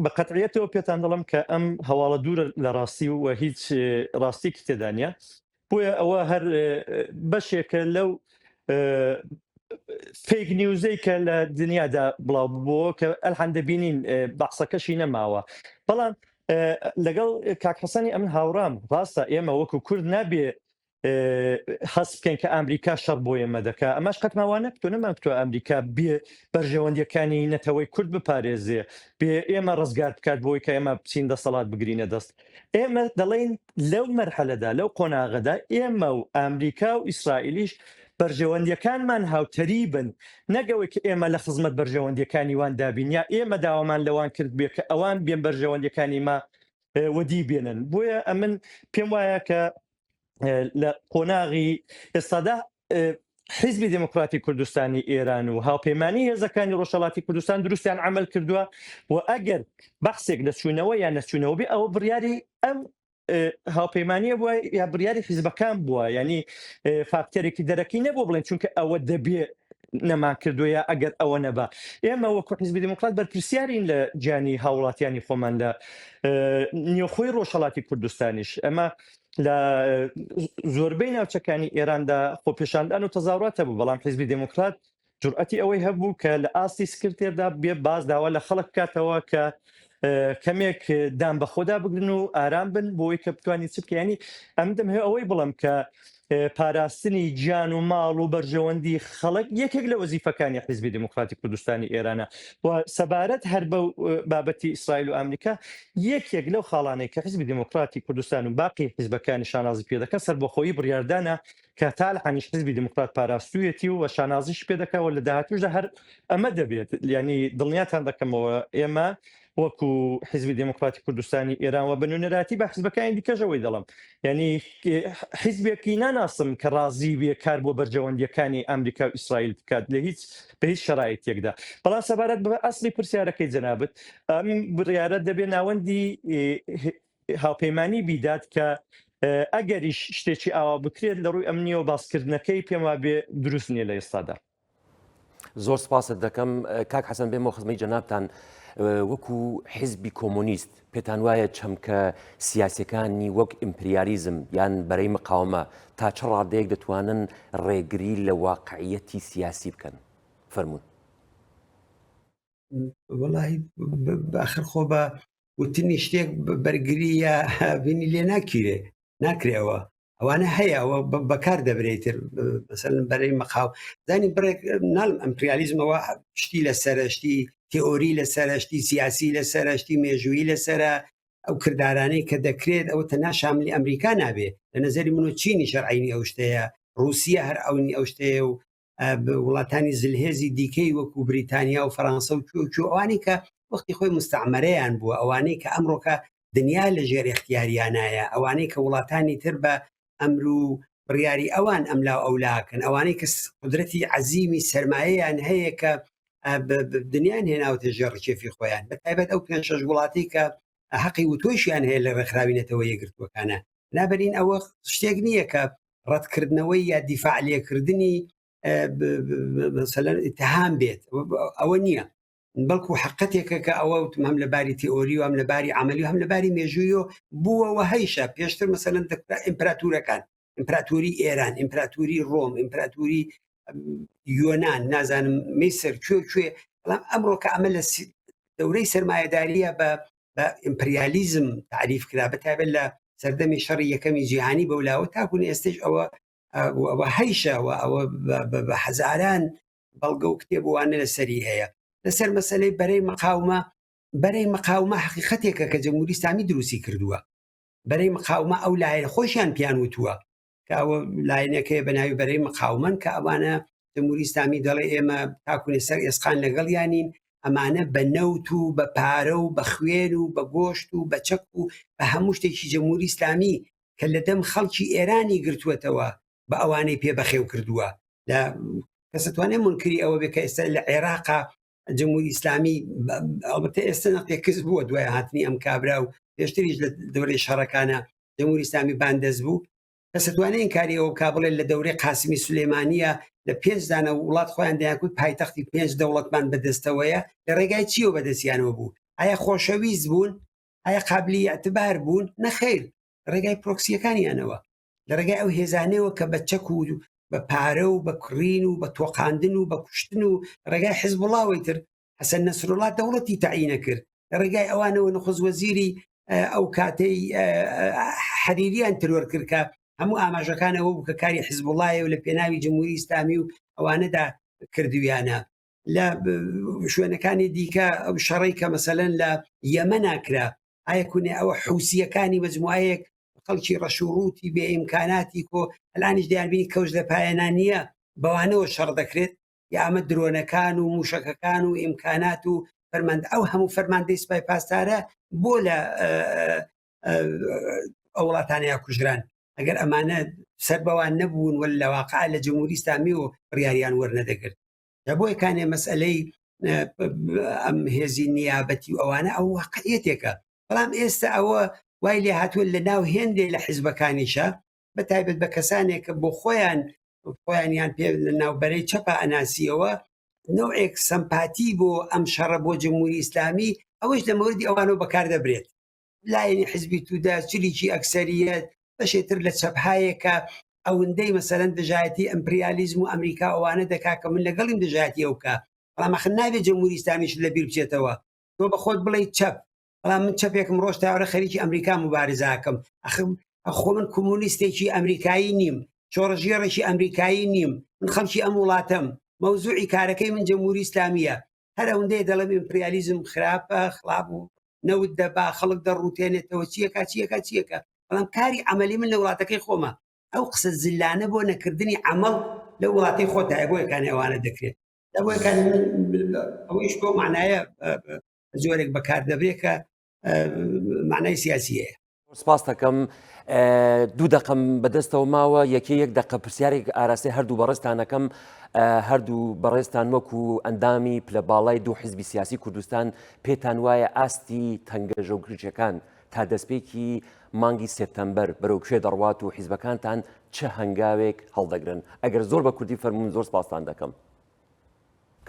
بە قەتعیەتەوە پێتان دەڵم کە ئەم هەواڵە دوورە لە ڕاستی و هیچ ڕاستیکی تێدانە بۆیە ئەوە هەر بەشێکە لەو فێک نیوزەی کە لە دنیادا بڵاو بووە کە ئەلحەن دەبینین بەحسەکەشی نەماوە بەڵام لەگەڵ کاک حەسەنی ئەمن هاوڕام ڕاستە ئێمە وەکو کورد نابێ هەست بکەین کە ئەمریکا شەڕ بۆ ئێمە دەکا ئەماش قەتماوانە کتۆ نەمانکتۆ ئەمریکا بێ بەرژەوەندیەکانی نەتەوەی کورد بپارێزێ بێ ئێمە ڕزگار بکات بۆی کە ئێمە بچین دەسەڵات بگرینە دەست ئێمە دەڵێن لەو مەرحەلەدا لەو قۆناغەدا ئێمە و ئەمریکا و ئیسرائیلیش بەرژەوەندیەکانمان هاوتەری بن نەگەوەی کە ئێمە لە خزمەت بەرژەوەندیەکانی وان دابین یا ئێمە داوامان لەوان کرد بێ کە ئەوان بێن بەرژەوەندیەکانی ما وەدی بێنن بۆیە ئەمن پێم وایە کە لە قۆناغی ئێستادا حیزبی دموکراتی کوردستانی ئێران و هاوپەیمانی هێزەکانی ڕۆژهەڵاتی کوردستان دروستیان عمل کردووە و ئەگەر بەحسێک لە چوونەوە یان نەچوونەوە بێ ئەوە بڕیاری ئەم هاوپەیمانیە بووە یا بڕیاری حیزبەکان بووە ینی فاکتەرێکی دەرەکی نەبوو بڵێن چونکە ئەوە دەبێ نەمان کردووە ئەگەر ئەوە نەبا ئێمە وەکو حیزبی دموکرات بەرپرسیارین لە گیانی هاوڵاتیانی خۆمان لە نێوخۆی ڕۆژهەڵاتی کوردستانیش ئەمە لە زۆربەی ناوچەکانی ئێراندا خۆپێشاندان و تەزاوراتە بوو بەڵام حیزبی دموکرات جورئەتی ئەوەی هەبوو کە لە ئاستی سکرتێردا بێ باز داوا لە خەڵک بکاتەوە کە کەمێک دام بە خۆدا بگرن و ئارام بن بۆی کە بتوانانی چ بکەیانی ئەم دەم هەیە ئەوەی بڵم کە پاراستنی گیان و ماڵ و بەرژەوەندی خەڵک یەکێک لە وەزیفەکانی حیزبی دموکراتی کوردستانی ئێرانە و سەبارەت هەر بە بابەتی ئیسرائیل و ئەمریکا یەکێک لەو خاڵانەی کە حیزبی دموکراتی کوردستان و باقی حیزبەکانی شانازی پێ دەکەن سەربەخۆیی بڕیاردانە کە تاالحانیش حیزبی دموکرات پاراستویەتی و شانازیش پێ دەکەوە لە داهاتوشدا هەر ئەمە دەبێت ینی دڵنیاتان دەکەمەوە ئێمە وەکو حیزبی دموکراتی کوردستانی ئێران و بەنوێنەراتی بە حیزبەکانی دیکەژەوەی دەڵم ینی حیزبێکی ناناسم کە ڕازی بێ کار بۆ بەرجەوەندیەکانی ئەمریکا و ئیسرائیل بکات لە بە هیچ شرایطێکدا بەڵام سەبارەت بە ئەسلی پرسیارەکەی جەنابەت ئەم بڕیارەت دەبێت ناوەندی هاوپەیمانی بیدات کە ئەگەریش شتێکی ئاوا بکرێت لە ڕووی ئەمنیەوە باسکردنەکەی پێم وابێ دروست نییە لە ئێستادا زۆر سپاست دەکەم کاک حەسەن بێمەوە خزمەی جەنابتان وەکو حیزبی کۆمۆنیست پێتان وایە چەمکە سیاسەکانی وەک ئیمپریالیزم یان بەرەی مقاومە تا چ ڕادەیەک دەتوانن ڕێگری لە واقعیەتی سیاسی بکەن فەرموون وەڵاهی بەخر خۆ بە وتنی شتێک بەرگری یا بینی لێ ناکرێەوە ئەوانە هەیە ئەوە بەکار دەبرێتتر مەسەلەن بەرەی مەقاو زانی بڕێک ناڵم ئەمپریالیزمەوە شتی لەسەرە شتی تئۆری لەسەرە شتی سیاسی لەسەرە شتی مێژووی لەسەرە ئەو کردارانەی کە دەکرێت ئەوە تەنها شاملی ئەمریکا نابێ لە نەزەری من و چینی شەرعینی ئەو شتەیە رووسیا هەر ئەوی ئەو شتەیە و وڵاتانی زلهێزی دیکەی وەکو بریتانیا و فەڕەنسا و ئەوانی کە وەختی خۆی مستعمەرەیان بووە ئەوانەی کە ئەمڕۆکە دنیا لە ژێر اختیاریانایە ئەوانەی کە وڵاتانی تر بە ئەمر و بڕیاری ئەوان ئەملا ئەولاکن ئەوانەی کە قدرەتی عەزیمی سەرمایەیان هەیە کە دنیان هێناوتە ژێر ڕکێفی خۆیان بەتایبەت ئەو 5-6 وڵاتی کە حەقی وتۆشیان هەیە لە ڕێکخراوینەتەوە یەکگرتووەکانە نابەرین ئەوە شتێک نییە کە ڕەتکردنەوەی یا دیفاع لێکردنی مثلەن اتهام بێت ئەوە نییە بەڵکو حقەتێکە کە ئەوە هەم لە باری تئۆری و هەم لە باری عملی و هەم لە باری مێژوویۆ بووەوە هەیشە پێشتر مەسەلەن ئیمپراتورەکان ئیمپراتوری ئێران ئیمپراتوری ڕۆم ئیمپراتوری یۆنان نازانم میسر کوێ بەڵام ئەمڕۆ کە ئەمە لە دەورەی سەرمایەداریە بە ئیمپریالیزم تعریف کرا بەتایبەت لە سەردەمی شەڕی یەکەمی جیهانی بەولاوە تاکوون ئێستش ئەوە هەیشەوە ئەوە بە حەزاران بەڵگە و کتێبوانە لەسەری هەیە لەسەر مەسەلەی بەرەی مقاومە حقیقەتێکە کە جەمهوری ئیسلامی دروستی کردووە بەرەی مقاومە ئەو لایەنە خۆشیان پیان وتووە کە ئەوە لایەنەکەی بەناوی بەرەی مقاومەن کە ئەوانە جەمهوری ئیسلامی دەڵێ ئێمە تاکوونێ سەر ئێسقان لەگەڵ یانین ئەمانە بە نەوت و بە پارە و بە خوێن و بە گۆشت و بە چەک و بە هەموو شتێکی جەمهوری ئیسلامی کە لە دەم خەڵکی ئێرانی گرتووەتەوە بە ئەوانەی پێ بەخێو کردووە لە کەسەتوانێت منکری ئەوە بێ کە ئێستا لە عێراقا جمهوری ئیسلامی ئەلبەتە ئێستا نەقێکس بووە دوای هاتنی ئەم کابرا و پێشتریش لە دەورەی شەڕەکانە جمهوری ئیسلامی باندەست بوو کەسەتوانێت ئینکاری ئەوە کا بڵێت لە دەورەی قاسمی سولەیمانیە لە 5 دانە وڵات خۆیان دەیانکوت پایتەختی 5 دەوڵەتمان بەدەستەوەیە لە ڕێگای چیەوە بەدەستیانەوە بوو ئایا خۆشەویست بوون ئایا قابلی ئەتبار بوون نەخێر ڕێگای پرۆکسیەکانیانەوە لە ڕێگای ئەو هێزانەوە کە بە چەک و بە پارە و بە کڕین و بە تۆقاندن و بە کوشتن و ڕێگای حیزبوڵڵاهی تر حەسەن نەسرۆڵات دەوڵەتی تەعیینە کرد لە ڕێگای ئەوانەوە نەخۆز وەزیری ئەو کاتەی حەریریان ترۆر کرد کە هەموو ئاماژەکانەوە بوو کە کاری حیزبوڵڵاهی و لە پێناوی جمهوری ئیسلامی و ئەوانەدا کردویانە لە شوێنەکانی دیکە ئەو شەڕی کە مەسەلەن لە یەمەن ناکرا ئایا کونێ ئەوە حوسیەکانی مەجموعەیەک خەڵکی ڕەشوڕوتی بێ ئیمکاناتی کۆ ئەلانیش دەیانبینی کەوش لە پایەنانیە بەوانەوە شەڕ دەکرێت یا ئەمە درۆنەکان و موشەکەکان و ئیمکانات و فەرماند ئەو هەموو فەرماندەی سوپای پاسدارە بۆ لە ئەو وڵاتانەیە کوژران ئەگەر ئەمانە سەر بەوان نەبوون وە لە واقع لە جمهوری ئیسلامی و بڕیاریان وەرنەدەگرت بۆی کانێ مەسئلەی ئەم هێزی نیابەتی و ئەوانە ئەو واقعیەتێکە بەڵام ئێستا ئەوە وای لێ هاتووە لە ناو هێندێ لە حیزبەکانیشە بەتایبەت بە کەسانێکە بۆ خۆیانیان پێ لە ناوبەرەی چەپە ئەناسیەوە نوعێک سەمپاتی بۆ ئەم شەڕە بۆ جمهوری ئیسلامی ئەوەش لە مەوردی ئەوانەوە بەکار دەبرێت لایەنی حیزبی تودا چریکی ئەکسەریەت بەشێتر لە چەپهایەکە ئەوەندەی مەسەرەن دژایەتی ئەمپریالیزم و ئەمریکا ئەوانە دەکا کە من لەگەڵیم دژایەتی ئەوکە بەڵام ئەخ نابێت جمهوری ئیسلامیش لە بیر بچێتەوە تۆ بە خۆت بڵێ چەپ بەڵام من چەپێکم ڕۆژ تاوەرە خەریکی ئەمریکا مبارزاکەم خۆ من کۆمونیستێکی ئەمریکایی نیم شۆڕژێڕێکی ئەمریکایی نیم من خەڵکی ئەم وڵاتەم مەوزوعی کارەکەی من جمهوری ئیسلامیە هەر ئەوەندەیە دەڵێم ئیمپریالیزم خراپە خڵاب و نەوت دەبا خەڵک دەڕوتێنێتەوە چیەکە بەڵام کاری عملی من لە وڵاتەکەی خۆمە ئەو قسە زلانە بۆ نەکردنی عمل لە وڵاتی خۆتایە بۆ یەکانی ئەوانە دەکرێت بۆ یەکانی ئەوەیش بۆ معنایە زۆرێک بەکار دەبرێت کە معنای سیاسیەیە. سپاس دەکەم 2 دقم بەدەستەوە ماوە یەک دقە پرسیارێک ئاراستەی هەردوو بەڕێستانەکەم هەردوو بەڕێستان وەکو ئەندامی پلە باڵای 2 حیزبی سیاسی کوردستان پێتان وایە ئاستی تەنگەژە و گرچەکان تا دەستپێکی مانگی سپتەمبەر بەرەو کوێ دەڕوات و حیزبەکانتان چه هەنگاوێک هەڵدەگرن ئەگەر زۆر بە کوردی فەرموون زۆر سپاسان دەکەم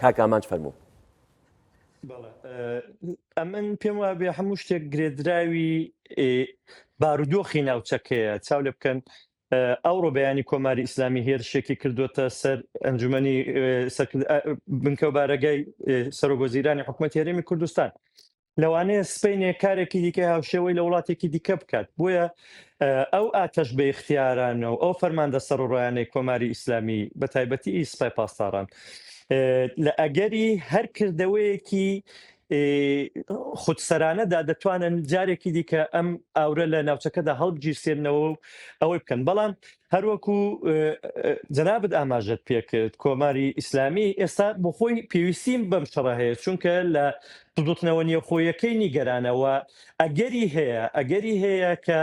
کاک ئامانج فەرموو. ئەمن پێم وایە بێ هەموو شتێک گرێدراوی بارودۆخی ناوچەکەیە چاو لێ بکەن ئەوڕۆ بەیانی کۆماری ئیسلامی هێرشێکی کردوتە سەر ئەنجومەنی بنکە و بارەگای سەرۆگۆزیرانی حکوومەت هێرێمی کوردستان لەوانەیە سپینێ کارێکی دیکە هاوشێوەی لە وڵاتێکی دیکە بکات بۆیە ئەو ئاتەش بە اختیارانەوە ئەو فەرماندە سەرڕۆیانەی کۆماری ئیسلامی بە تایبەتی سوپای پاسداران لە ئەگەری هەر کردەوەیەکی خودسەرانەدا دەتوانن جارێکی دیکە ئەم ئاورە لە ناوچەکەدا هەڵبگیرسێنەوە و ئەوەی بکەن بەڵام هەروەکو جەنابەت ئاماژەت پێکرد کۆماری ئیسلامی ئێستا بۆ خۆی پێویستیم بەم شەڕە هەیە چونکە لە دڵوتنەوە نێوخۆیەکەی نیگەرانەوە ئەگەری هەیە کە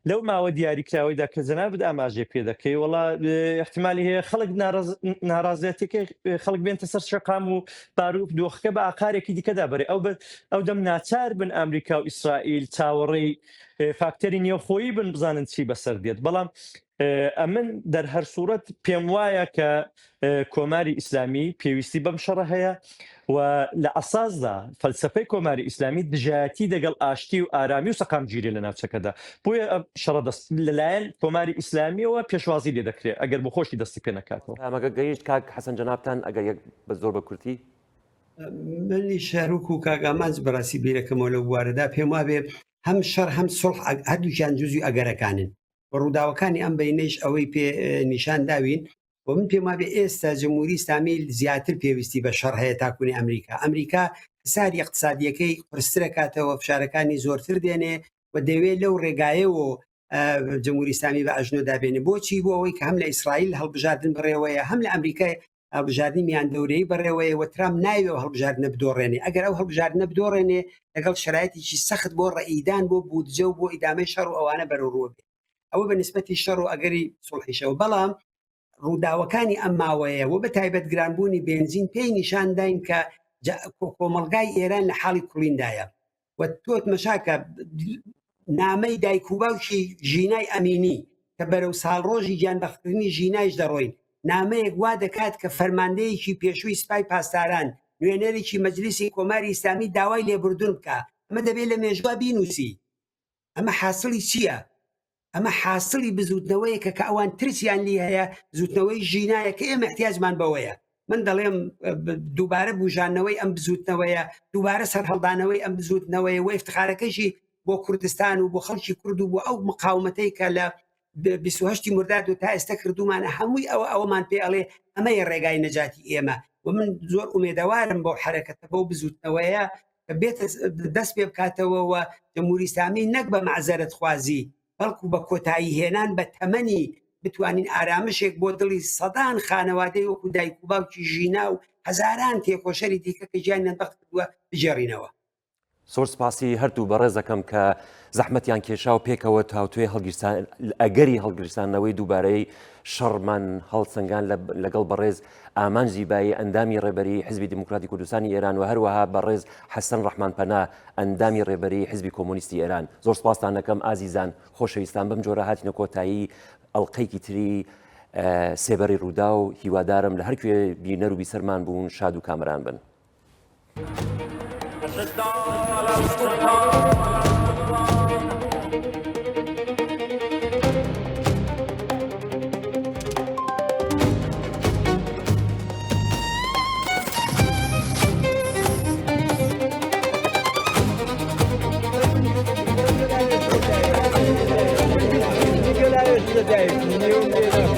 لەو ماوە دیاریکراوەیدا کە جەنابەت ئاماژێ پێ دەکەی وڵا احتیمالی هەیە خەڵک ناڕازێتێکی خەڵک بێنتە سەر شەقام و بارود دۆخەکە بە ئاقارێکی دیکەدا بەرێ ئەو دەم ناچار بن ئەمریکا و ئیسرائیل چاوەڕێی فاکتەری نێوخۆیی بن بزانن چی بەسەر دێت بەڵام ئەمن دەرهەر سوورەت پێم وایە کە کۆماری ئیسلامی پێویستی بەم شەڕە هەیە و لە ئەساسدا فەلسەفەی کۆماری ئیسلامی دژایەتی دەگەڵ ئاشتی و ئارامی و سەقامگیری لە ناوچەکەدا بۆیە شەڕە لەلایەن کۆماری ئیسلامیەوە پێشوازی لێ دەکرێت ئەگەر بە خۆشی دەستی پێ نەکاتەوە ئەمەگە گەیشت کاک حەسەن جەنابتان ئەگەر یەک بە زۆر بە کورتی منی شارۆک و کاگامانج بەڕاستی بیرەکەمەوە لە بوارەدا پێم وابێ هەم شەڕ هەم سڵح هەردووکیان جزوی ئەگەرەکانن ڕووداوەکانی ئەم بینەش ئەوەی پێ نیشان داوین و من پێم وابێ ئێستا جمهوری ئیسلامی زیاتر پێویستی بە شەڕ هەیە تاکوونی ئەمریکا ساری اقتصادیەکەی قرسترە کاتەوە فشارەکانی زۆرتر دێنێ و دەوێت لەو ڕێگایەوە جمهوری ئیسلامی بە ئەژنۆ دابێنێ بۆچی بۆ ئەوەی کە هەم لە ئیسرائیل هەڵبژاردن بڕێوەیە هەم لە ئەمریکای هەڵبژاردننی میان دەورەی بەڕێوەیە و ترام ناوێ هەڵبژاردنە بدۆڕێنێ ئەگەر ئەو هەڵبژاردنە بدۆڕێنێ لەگەڵ شرایطێکی سەخت بۆ ڕئیدان بۆ بودجە و بۆ ئیدامەی شەڕ و ئەوانە بەرەوڕوە بێت ئەوە بە نسبەتی شەڕ و ئەگەری سڵحیشەوە بەڵام ڕووداوەکانی ئەم ماوەیە و بە تایبەت گرانبوونی بێنزین پێی نیشانداین کە کۆمەڵگای ئێران لە حاڵی کوڵیندایە و تۆت مەشاکە نامەی دایک و باوکی ژینای ئەمینی کە بەرەو ساڵڕۆژی گیانبەختکردنی ژینایش دەڕۆین نامەیەک وا دەکات کە فەرماندەیەکی پێشووی سوپای پاسداران نوێنەرێکی مەجلیسی کۆماری ئیسلامی داوای لێبوردون بکە ئەمە دەبێت لە مێژووا بینووسی ئەمە حاصلی چییە؟ ئەمە حاصلی بزوتنەوەیەکە کە ئەوان ترسیان لی هەیە زوتنەوەی ژینایە کە ئێمە احتیاجمان بەوەیە من دەڵێم دووبارە بوژانەوەی ئەم بزوتنەوەیە دووبارە سەرهەڵدانەوەی ئەم بزوتنەوەیە و افتخارەکەشی بۆ کوردستان و بۆ خەڵکی کورد و بۆ ئەو مقاومەتەی کە لە 28 مرداد و تا ئێستا کردومانە هەمووی ئەوەمان پێ ئەڵێ ئەمەیە ڕێگای نەجاتی ئێمە و من زۆر ئومێدەوارم بۆ حرەکەتە بەو بزوتنەوەیە کە بێتە دەست پێ بکاتەوە و جمهوری ئیسلامی نەک بە معزەرەت خوازی بەڵکو بە کۆتایی هێنان بە تەمەنی بتوانین ئارامشێک بۆ دڵی سەدان خانەوادەی وەکو دایک و باوکی ژینا و هەزاران تێکۆشەری دیکە کە گیانیان بەخت کردووە بجێڕینەوە. سۆر سپاسی هەردوو بەڕێزەکەم کە زەحمەتیان کێشا و پێکەوە تاوتوێ ئەگەری هەڵگرستانەوەی دووبارەی شەڕمان هەڵسەنگان لەگەڵ بەڕێز ئامان زیبایی ئەندامی ڕێبەری حزبی دموکراتی کوردستانی ئێران و هەروەها بەڕێز حەسەن ڕەحمانپەنا ئەندامی ڕێبەری حزبی کۆمۆنیستی ئێران. زۆر سپاسان دەکەم ئازیزان خۆشەویستان، بەم جۆرە هاتینە کۆتایی ئەڵقەیەکی تری سێبەری ڕوودا و هیوادارم لە هەرکوێ بینەر و بیسەرمان بوون شاد و کامران بن. Nicolás,